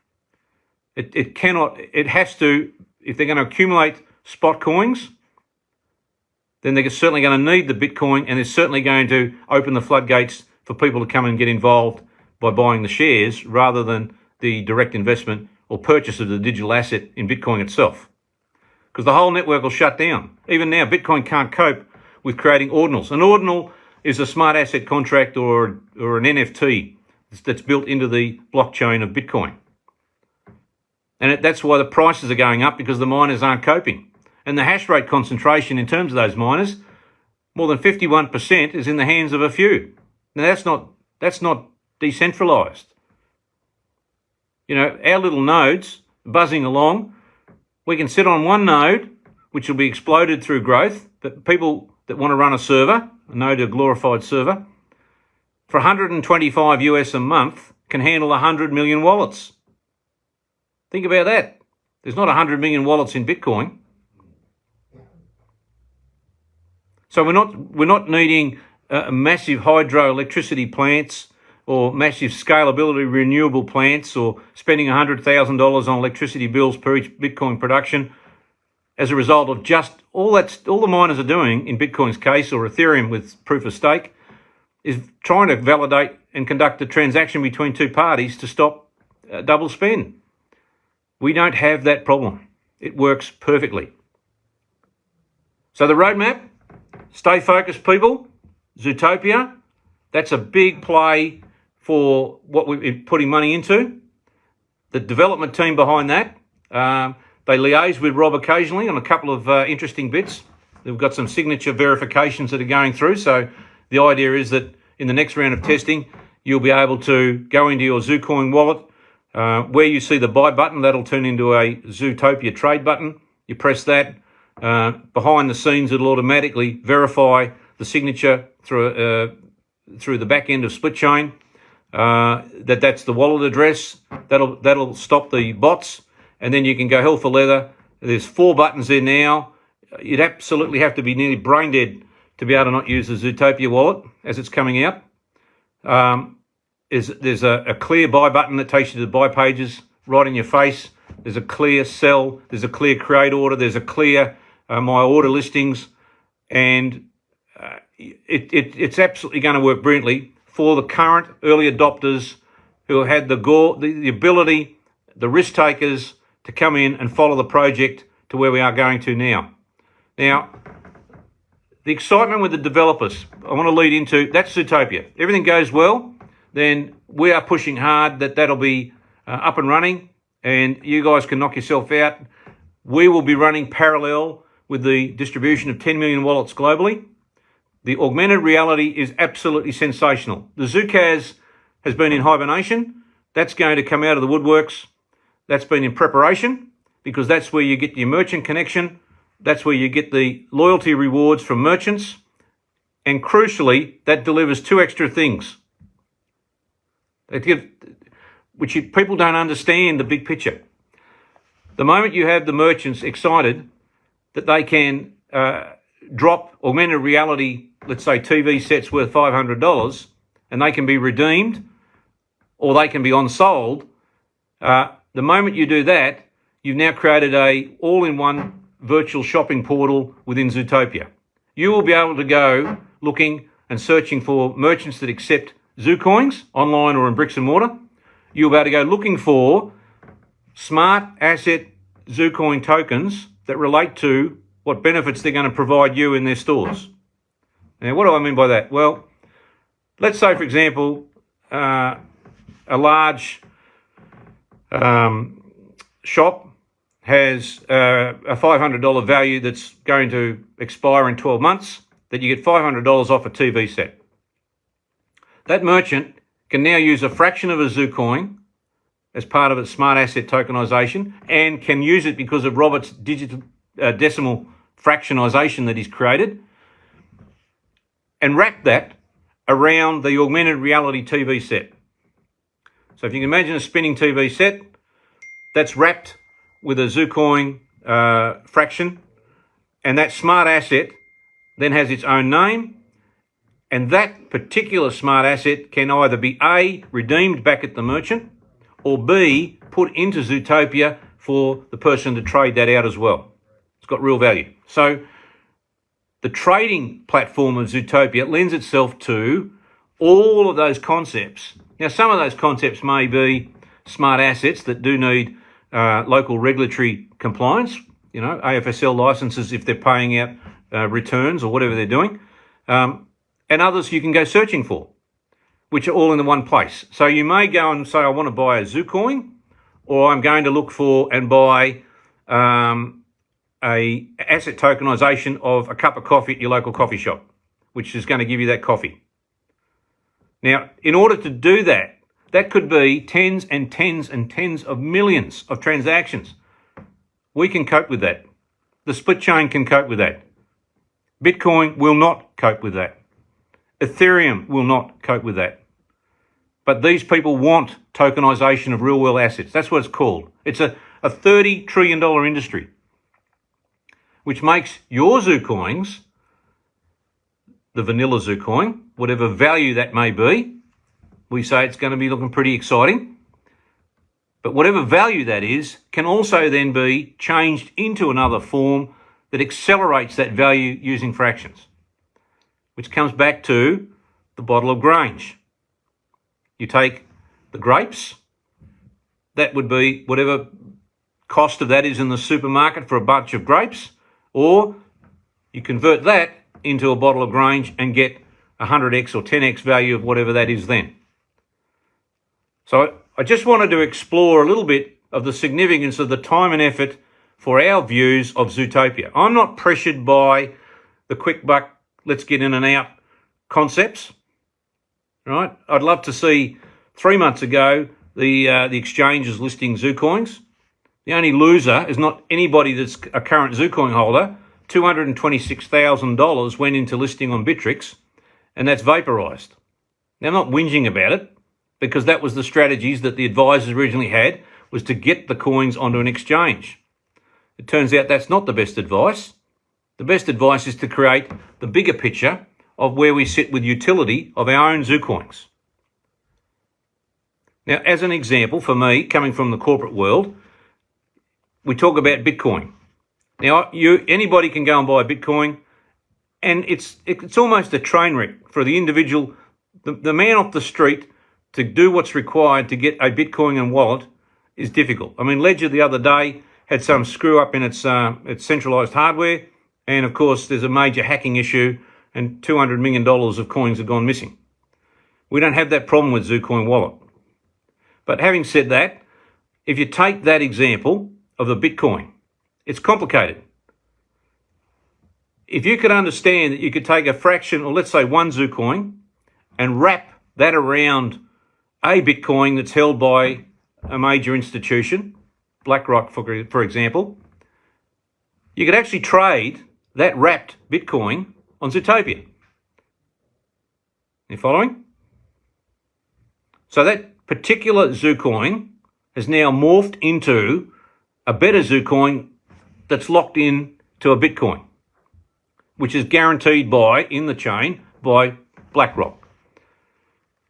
It has to, if they're going to accumulate spot coins, then they're certainly going to need the Bitcoin and they're certainly going to open the floodgates for people to come and get involved by buying the shares rather than the direct investment or purchase of the digital asset in Bitcoin itself. Because the whole network will shut down. Even now, Bitcoin can't cope with creating ordinals. An ordinal is a smart asset contract or an NFT that's built into the blockchain of Bitcoin. And that's why the prices are going up because the miners aren't coping. And the hash rate concentration in terms of those miners, more than 51% is in the hands of a few. Now that's not decentralized. You know, our little nodes buzzing along, we can sit on one node, which will be exploded through growth, but people that want to run a server, a node, a glorified server, for 125 US a month can handle 100 million wallets. Think about that. There's not 100 million wallets in Bitcoin. So we're not needing massive hydroelectricity plants or massive scalability renewable plants or spending $100,000 on electricity bills per each Bitcoin production as a result of just all the miners are doing in Bitcoin's case or Ethereum with proof of stake is trying to validate and conduct a transaction between two parties to stop double spend. We don't have that problem. It works perfectly. So the roadmap, stay focused, people. Zootopia, that's a big play for what we've been putting money into. The development team behind that, they liaise with Rob occasionally on a couple of interesting bits. They've got some signature verifications that are going through. So the idea is that in the next round of testing, you'll be able to go into your ZuCoin wallet. Where you see the buy button, that'll turn into a Zootopia trade button. You press that. Behind the scenes, it'll automatically verify the signature through the back end of split chain. That's the wallet address. That'll stop the bots, and then you can go hell for leather. There's 4 buttons there now. You'd absolutely have to be nearly brain dead to be able to not use the Zootopia wallet as it's coming out. There's a clear buy button that takes you to the buy pages right in your face. there's a clear sell, there's a clear create order, there's a clear my order listings, and it's absolutely going to work brilliantly for the current early adopters who have had the ability, the risk takers, to come in and follow the project to where we are going to now. Now, the excitement with the developers, I want to lead into, that's ZuTopia. Everything goes well, then we are pushing hard that'll be up and running, and you guys can knock yourself out. We will be running parallel with the distribution of 10 million wallets globally. The augmented reality is absolutely sensational. The ZuCas has been in hibernation. That's going to come out of the woodworks. That's been in preparation, because that's where you get your merchant connection. That's where you get the loyalty rewards from merchants. And crucially, that delivers two extra things. People don't understand the big picture. The moment you have the merchants excited that they can drop augmented reality, let's say TV sets worth $500, and they can be redeemed or they can be on-sold, the moment you do that, you've now created a all-in-one virtual shopping portal within ZuTopia. You will be able to go looking and searching for merchants that accept ZuCoins online or in bricks and mortar. You'll be able to go looking for smart asset ZuCoin tokens that relate to what benefits they're going to provide you in their stores. Now, what do I mean by that? Well, let's say, for example, a large shop has a $500 value that's going to expire in 12 months, that you get $500 off a TV set. That merchant can now use a fraction of a ZuCoin as part of its smart asset tokenization, and can use it because of Robert's decimal fractionization that he's created, and wrap that around the augmented reality TV set. So if you can imagine a spinning TV set, that's wrapped with a ZuCoin fraction, and that smart asset then has its own name, and that particular smart asset can either be A, redeemed back at the merchant, or B, put into ZuTopia for the person to trade that out as well. It's got real value. So the trading platform of ZuTopia lends itself to all of those concepts. Now, some of those concepts may be smart assets that do need local regulatory compliance, AFSL licenses if they're paying out returns or whatever they're doing, and others you can go searching for, which are all in the one place. So you may go and say, I want to buy a ZuCoin, or I'm going to look for and buy a asset tokenization of a cup of coffee at your local coffee shop, which is going to give you that coffee. Now, in order to do that, that could be tens and tens and tens of millions of transactions. We can cope with that. The split chain can cope with that. Bitcoin will not cope with that. Ethereum will not cope with that. But these people want tokenization of real world assets. That's what it's called. It's a $30 trillion industry, which makes your ZuCoins, the vanilla ZuCoin, whatever value that may be, we say it's going to be looking pretty exciting. But whatever value that is can also then be changed into another form that accelerates that value using fractions, which comes back to the bottle of Grange. You take the grapes, that would be whatever cost of that is in the supermarket for a bunch of grapes, or you convert that into a bottle of Grange and get 100x or 10x value of whatever that is then. So I just wanted to explore a little bit of the significance of the time and effort for our views of ZuTopia. I'm not pressured by the quick buck, let's get in and out concepts, right? I'd love to see 3 months ago the exchanges listing ZuCoins. The only loser is not anybody that's a current ZuCoin holder. $226,000 went into listing on Bittrex, and that's vaporized. Now, I'm not whinging about it, because that was the strategies that the advisors originally had, was to get the coins onto an exchange. It turns out that's not the best advice. The best advice is to create the bigger picture of where we sit with utility of our own ZuCoins. Now, as an example, for me, coming from the corporate world, we talk about Bitcoin. Now, anybody can go and buy a Bitcoin, and it's almost a train wreck for the individual, the man off the street, to do what's required to get a Bitcoin and wallet is difficult. I mean, Ledger the other day had some screw up in its centralized hardware, and of course there's a major hacking issue, and $200 million of coins have gone missing. We don't have that problem with ZuCoin Wallet. But having said that, if you take that example of the Bitcoin, it's complicated. If you could understand that you could take a fraction, or let's say one ZuCoin, and wrap that around a Bitcoin that's held by a major institution, BlackRock, for example, you could actually trade that wrapped Bitcoin on ZuTopia. You following? So that particular ZuCoin has now morphed into a better ZuCoin that's locked in to a Bitcoin, which is guaranteed in the chain by BlackRock.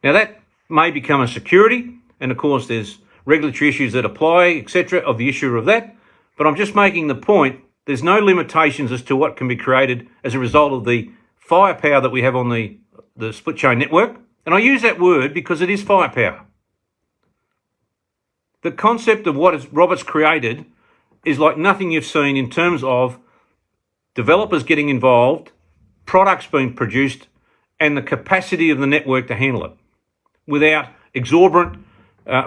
Now that may become a security, and of course there's regulatory issues that apply, etc., of the issue of that, but I'm just making the point, there's no limitations as to what can be created as a result of the firepower that we have on the split chain network. And I use that word because it is firepower. The concept of what Robert's created is like nothing you've seen in terms of developers getting involved, products being produced, and the capacity of the network to handle it without exorbitant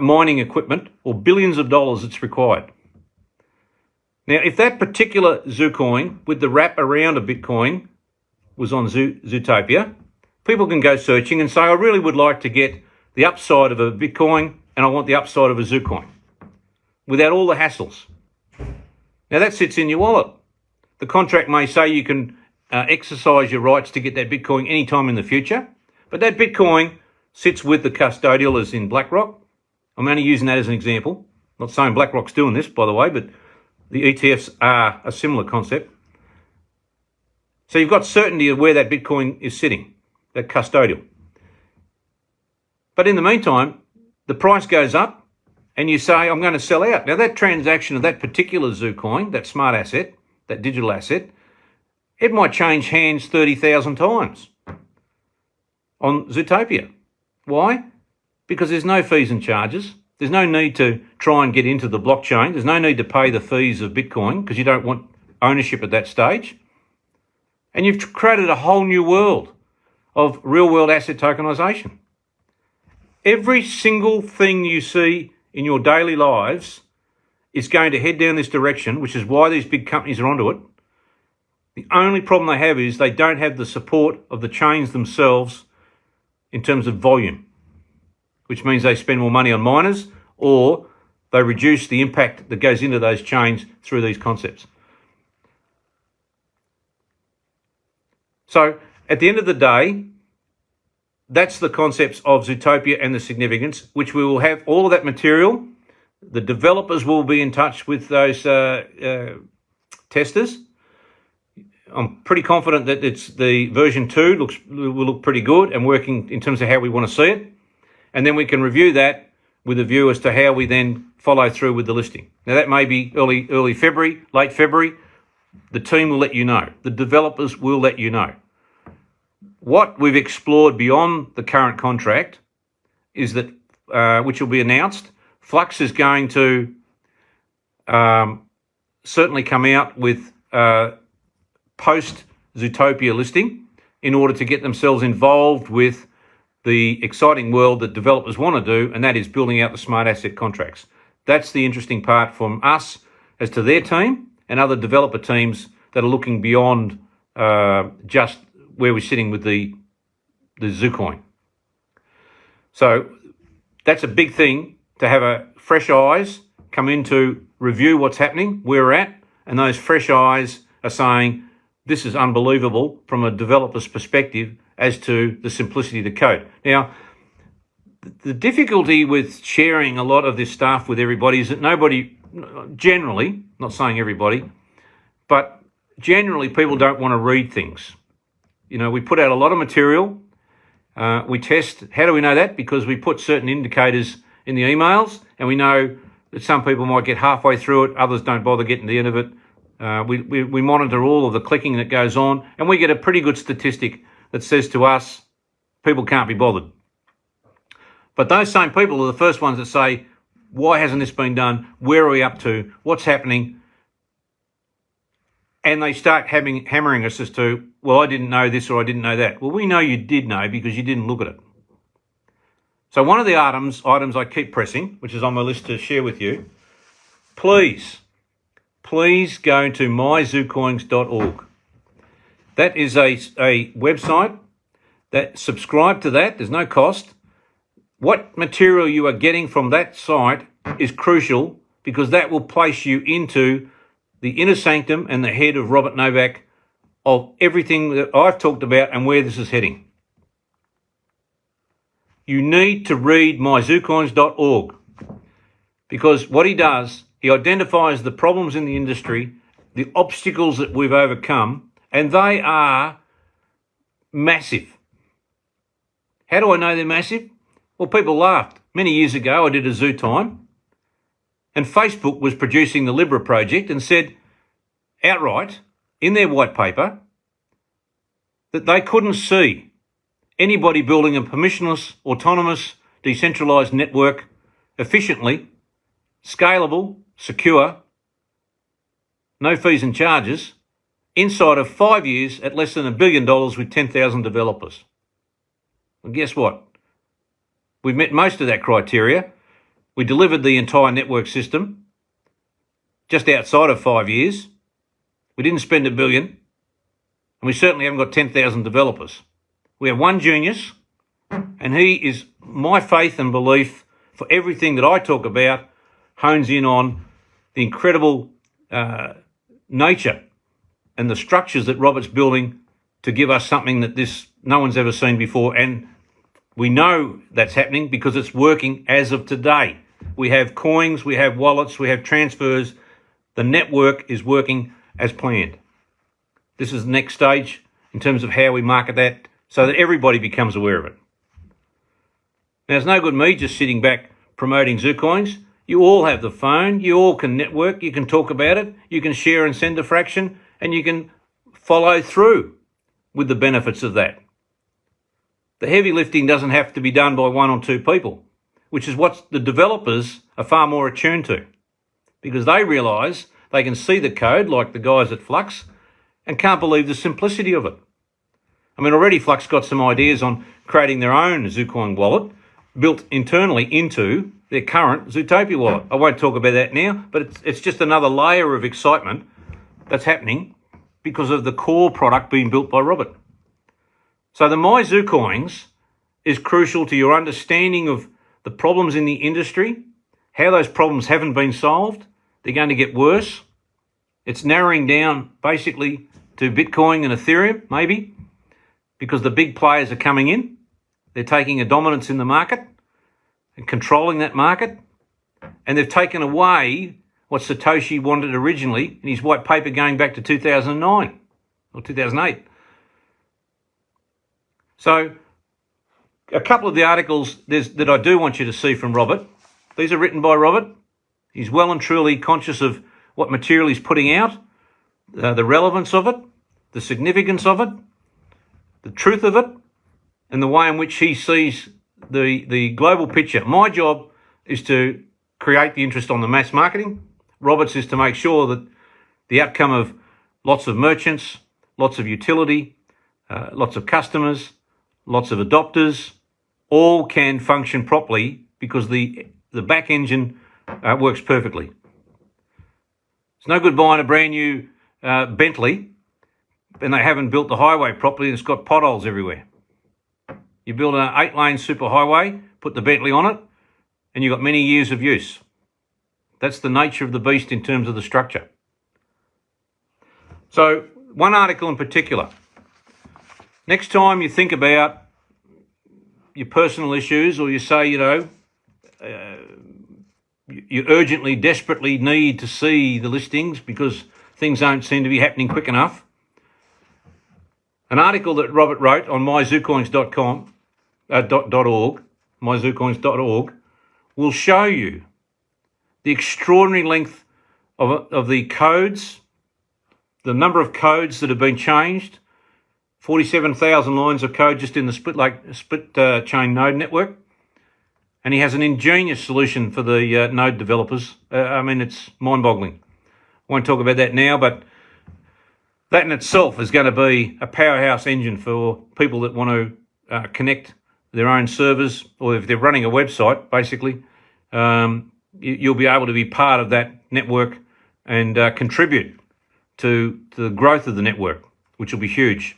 mining equipment or billions of dollars that's required. Now, if that particular ZuCoin with the wrap around a Bitcoin was on ZuTopia, people can go searching and say, I really would like to get the upside of a Bitcoin and I want the upside of a ZuCoin without all the hassles. Now, that sits in your wallet. The contract may say you can exercise your rights to get that Bitcoin anytime in the future, but that Bitcoin sits with the custodial as in BlackRock. I'm only using that as an example. I'm not saying BlackRock's doing this, by the way, but the ETFs are a similar concept. So you've got certainty of where that Bitcoin is sitting, that custodial. But in the meantime, the price goes up and you say, I'm going to sell out. Now that transaction of that particular ZuCoin, that smart asset, that digital asset, it might change hands 30,000 times on ZuTopia. Why? Because there's no fees and charges. There's no need to try and get into the blockchain. There's no need to pay the fees of Bitcoin because you don't want ownership at that stage. And you've created a whole new world of real-world asset tokenization. Every single thing you see in your daily lives is going to head down this direction, which is why these big companies are onto it. The only problem they have is they don't have the support of the chains themselves in terms of volume, which means they spend more money on miners or they reduce the impact that goes into those chains through these concepts. So at the end of the day, that's the concepts of ZuTopia and the significance, which we will have all of that material. The developers will be in touch with those testers. I'm pretty confident that it's the version 2 will look pretty good and working in terms of how we want to see it. And then we can review that with a view as to how we then follow through with the listing. Now that may be early February, late February. The team will let you know. The developers will let you know. What we've explored beyond the current contract is that, which will be announced, Flux is going to certainly come out with post-ZuTopia listing in order to get themselves involved with the exciting world that developers want to do, and that is building out the smart asset contracts. That's the interesting part from us as to their team and other developer teams that are looking beyond just where we're sitting with the ZuCoin. So that's a big thing, to have a fresh eyes come in to review what's happening, where we're at, and those fresh eyes are saying, this is unbelievable from a developer's perspective as to the simplicity of the code. Now, the difficulty with sharing a lot of this stuff with everybody is that nobody, generally, not saying everybody, but generally people don't want to read things. You know, we put out a lot of material. We test. How do we know that? Because we put certain indicators in the emails and we know that some people might get halfway through it, others don't bother getting to the end of it. We monitor all of the clicking that goes on, and we get a pretty good statistic that says to us, people can't be bothered. But those same people are the first ones that say, why hasn't this been done? Where are we up to? What's happening? And they start hammering us as to, well, I didn't know this or I didn't know that. Well, we know you did know because you didn't look at it. So one of the items I keep pressing, which is on my list to share with you, please go to myzoocoins.org. That is a website that subscribe to that. There's no cost. What material you are getting from that site is crucial because that will place you into the inner sanctum and the head of Robert Novak of everything that I've talked about and where this is heading. You need to read myzoocoins.org because what he does, he identifies the problems in the industry, the obstacles that we've overcome, and they are massive. How do I know they're massive? Well, people laughed. Many years ago, I did a ZuTime, and Facebook was producing the Libra project and said outright in their white paper that they couldn't see anybody building a permissionless, autonomous, decentralised network efficiently, scalable, secure, no fees and charges, inside of 5 years at less than $1 billion with 10,000 developers. Well, guess what? We've met most of that criteria. We delivered the entire network system just outside of 5 years. We didn't spend $1 billion, and we certainly haven't got 10,000 developers. We have one genius, and he is my faith and belief for everything that I talk about, hones in on the incredible nature and the structures that Robert's building to give us something that no one's ever seen before. And we know that's happening because it's working as of today. We have coins, we have wallets, we have transfers. The network is working as planned. This is the next stage in terms of how we market that so that everybody becomes aware of it. Now, it's no good me just sitting back promoting ZuCoins. You all have the phone, you all can network, you can talk about it, you can share and send a fraction, and you can follow through with the benefits of that. The heavy lifting doesn't have to be done by one or two people, which is what the developers are far more attuned to, because they realise they can see the code, like the guys at Flux, and can't believe the simplicity of it. I mean, already Flux got some ideas on creating their own ZuCoin wallet, built internally into their current Zootopia wallet. I won't talk about that now, but it's just another layer of excitement that's happening because of the core product being built by Robert. So the MyZuCoins is crucial to your understanding of the problems in the industry, how those problems haven't been solved. They're going to get worse. It's narrowing down basically to Bitcoin and Ethereum, maybe, because the big players are coming in. They're taking a dominance in the market and controlling that market. And they've taken away what Satoshi wanted originally in his white paper going back to 2009 or 2008. So a couple of the articles that I do want you to see from Robert, these are written by Robert. He's well and truly conscious of what material he's putting out, the relevance of it, the significance of it, the truth of it, and the way in which he sees the global picture. My job is to create the interest on the mass marketing. Robert's is to make sure that the outcome of lots of merchants, lots of utility, lots of customers, lots of adopters, all can function properly because the back engine works perfectly. It's no good buying a brand new Bentley and they haven't built the highway properly and it's got potholes everywhere. You build an 8-lane superhighway, put the Bentley on it, and you've got many years of use. That's the nature of the beast in terms of the structure. So one article in particular. Next time you think about your personal issues or you say, you urgently, desperately need to see the listings because things don't seem to be happening quick enough, an article that Robert wrote on myzoocoins.org will show you the extraordinary length of the codes, the number of codes that have been changed, 47,000 lines of code just in the split chain node network. And he has an ingenious solution for the node developers. It's mind-boggling. I won't talk about that now, but that in itself is going to be a powerhouse engine for people that want to connect their own servers, or if they're running a website, basically, you'll be able to be part of that network and contribute to the growth of the network, which will be huge.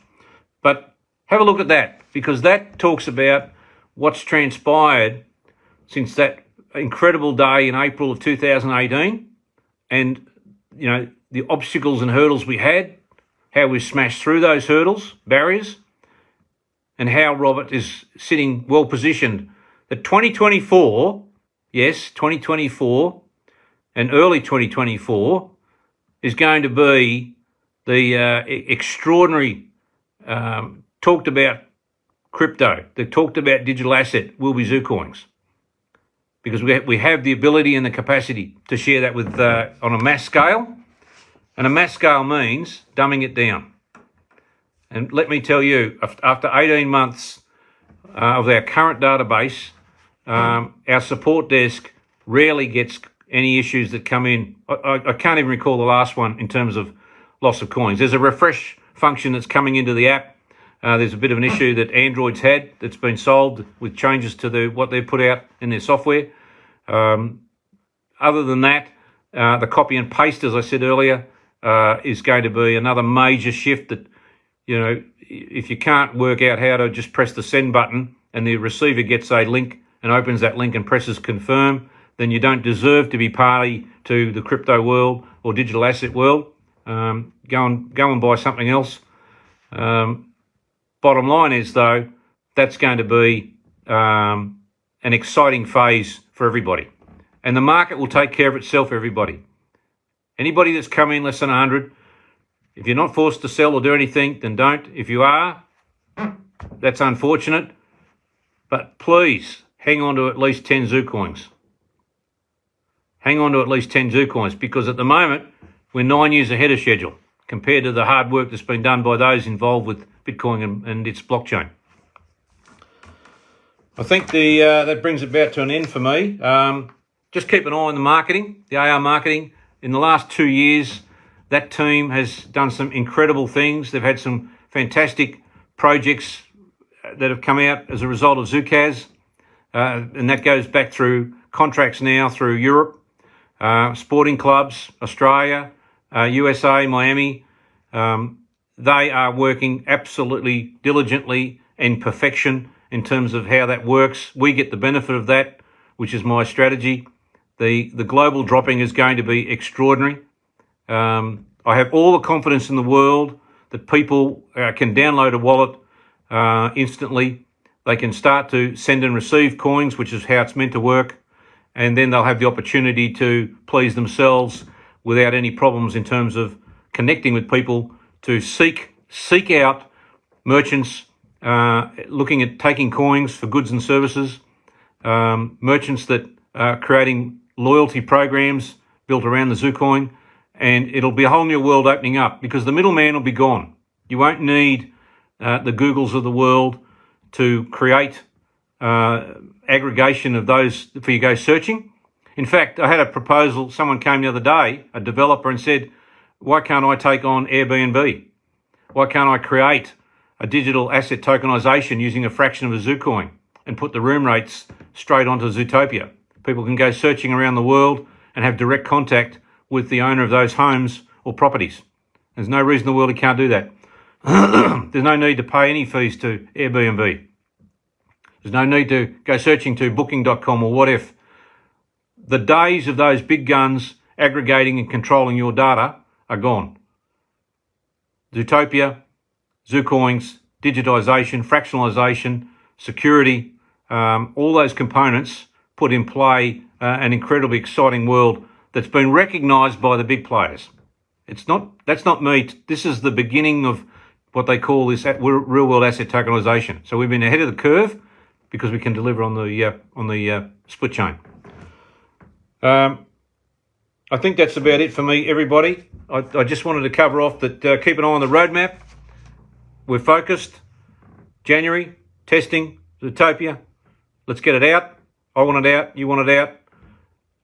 But have a look at that, because that talks about what's transpired since that incredible day in April of 2018, and the obstacles and hurdles we had, how we smashed through those barriers, and how Robert is sitting well positioned. That 2024, yes, 2024 and early 2024 is going to be the extraordinary talked about crypto, the talked about digital asset will be ZuCoins, because we have the ability and the capacity to share that with on a mass scale, and a mass scale means dumbing it down. And let me tell you, after 18 months of our current database, our support desk rarely gets any issues that come in. I can't even recall the last one in terms of loss of coins. There's a refresh function that's coming into the app. There's a bit of an issue that Android's had that's been solved with changes to what they've put out in their software. Other than that, the copy and paste, as I said earlier, is going to be another major shift that, if you can't work out how to just press the send button and the receiver gets a link and opens that link and presses confirm, then you don't deserve to be party to the crypto world or digital asset world. Go and buy something else. Bottom line is, though, that's going to be an exciting phase for everybody. And the market will take care of itself, everybody. Anybody that's come in less than 100, if you're not forced to sell or do anything, then don't. If you are, that's unfortunate. But please, hang on to at least 10 ZuCoins. Hang on to at least 10 ZuCoins, because at the moment, we're 9 years ahead of schedule compared to the hard work that's been done by those involved with Bitcoin and its blockchain. I think that brings it about to an end for me. Just keep an eye on the marketing, the AR marketing. In the last 2 years, that team has done some incredible things. They've had some fantastic projects that have come out as a result of ZuCas, and that goes back through contracts now through Europe, sporting clubs, Australia, USA, Miami. They are working absolutely diligently in perfection in terms of how that works. We get the benefit of that, which is my strategy. The global dropping is going to be extraordinary. I have all the confidence in the world that people can download a wallet instantly. They can start to send and receive coins, which is how it's meant to work. And then they'll have the opportunity to please themselves without any problems in terms of connecting with people, to seek out merchants looking at taking coins for goods and services, merchants that are creating loyalty programs built around the ZuCoin, and it'll be a whole new world opening up, because the middleman will be gone. You won't need the Googles of the world to create aggregation of those for you go searching. In fact, I had a proposal. Someone came the other day, a developer, and said, why can't I take on Airbnb? Why can't I create a digital asset tokenization using a fraction of a ZuCoin and put the room rates straight onto Zootopia? People can go searching around the world and have direct contact with the owner of those homes or properties. There's no reason in the world he can't do that. There's no need to pay any fees to Airbnb. There's no need to go searching to booking.com or what if. The days of those big guns aggregating and controlling your data are gone. Zootopia, ZuCoins, digitization, fractionalization, security, all those components put in play an incredibly exciting world that's been recognised by the big players. That's not me. This is the beginning of what they call this real world asset tokenization. So we've been ahead of the curve because we can deliver on the split chain. I think that's about it for me, everybody. I just wanted to cover off that keep an eye on the roadmap. We're focused. January, testing, ZuTopia. Let's get it out. I want it out. You want it out.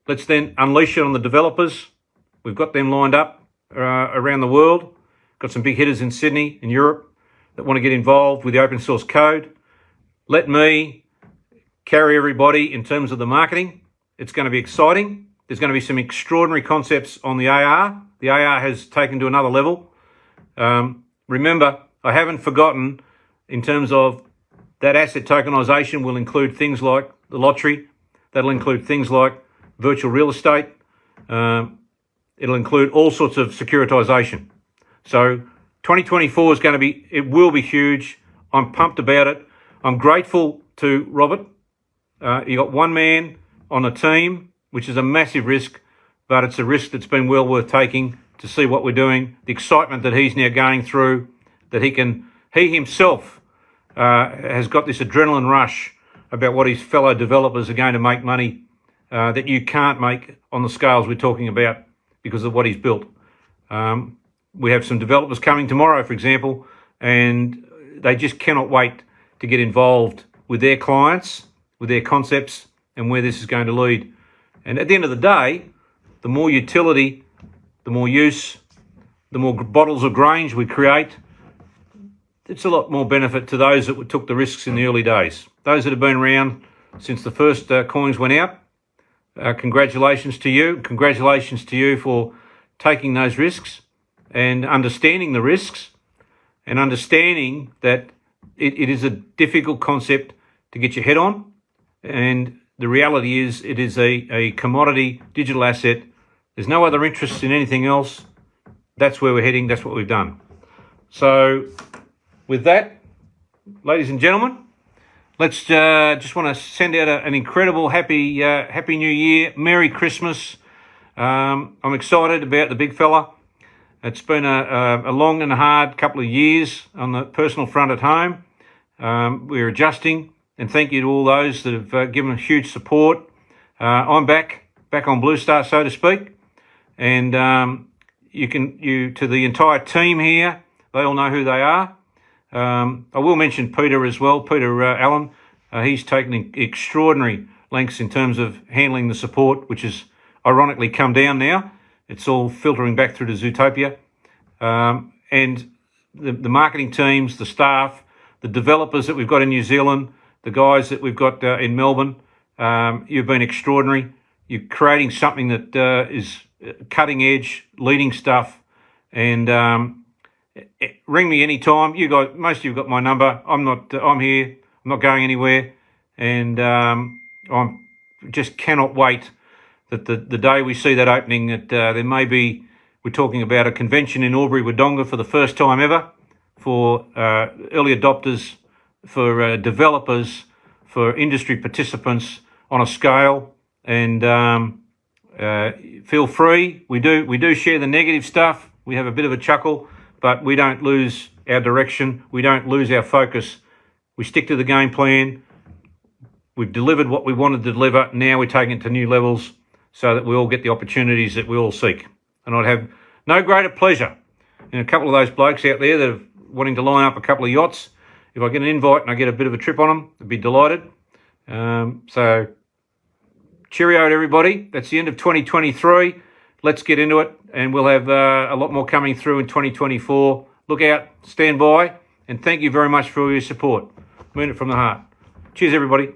Let's then unleash it on the developers. We've got them lined up around the world. Got some big hitters in Sydney, in Europe, that want to get involved with the open source code. Let me carry everybody in terms of the marketing. It's going to be exciting. There's going to be some extraordinary concepts on the AR. The AR has taken to another level. Remember, I haven't forgotten in terms of that asset tokenization will include things like the lottery. That'll include things like virtual real estate. It'll include all sorts of securitization. So 2024 is going to be, it will be huge. I'm pumped about it. I'm grateful to Robert. You got one man on a team, which is a massive risk, but it's a risk that's been well worth taking to see what we're doing. The excitement that he's now going through, that he himself has got this adrenaline rush about what his fellow developers are going to make money that you can't make on the scales we're talking about because of what he's built. We have some developers coming tomorrow, for example, and they just cannot wait to get involved with their clients, with their concepts, and where this is going to lead. And at the end of the day, the more utility, the more use, the more bottles of Grange we create, it's a lot more benefit to those that took the risks in the early days. Those that have been around since the first coins went out, congratulations to you. Congratulations to you for taking those risks and understanding the risks and understanding that it is a difficult concept to get your head on. And the reality is it is a commodity digital asset. There's no other interest in anything else. That's where we're heading. That's what we've done. So with that, ladies and gentlemen, let's just want to send out an incredible happy New Year. Merry Christmas. I'm excited about the big fella. It's been a long and hard couple of years on the personal front at home. We're adjusting, and thank you to all those that have given huge support. I'm back on Blue Star, so to speak, and you to the entire team here. They all know who they are. I will mention Peter as well. Peter Allen. He's taken extraordinary lengths in terms of handling the support, which has ironically come down now. It's all filtering back through to ZuTopia. And the marketing teams, the staff, the developers that we've got in New Zealand, the guys that we've got in Melbourne, you've been extraordinary. You're creating something that is cutting edge, leading stuff. And ring me anytime. You guys, most of you have got my number. I'm here. I'm not going anywhere. And I'm just cannot wait that the day we see that opening, that there may be, we're talking about a convention in Albury, Wodonga for the first time ever for early adopters, for developers, for industry participants on a scale. And feel free. We do share the negative stuff. We have a bit of a chuckle, but we don't lose our direction. We don't lose our focus. We stick to the game plan. We've delivered what we wanted to deliver. Now we're taking it to new levels so that we all get the opportunities that we all seek. And I'd have no greater pleasure in a couple of those blokes out there that are wanting to line up a couple of yachts. If I get an invite and I get a bit of a trip on them, I'd be delighted. So cheerio to everybody. That's the end of 2023. Let's get into it, and we'll have a lot more coming through in 2024. Look out, stand by, and thank you very much for all your support. Mean it from the heart. Cheers, everybody.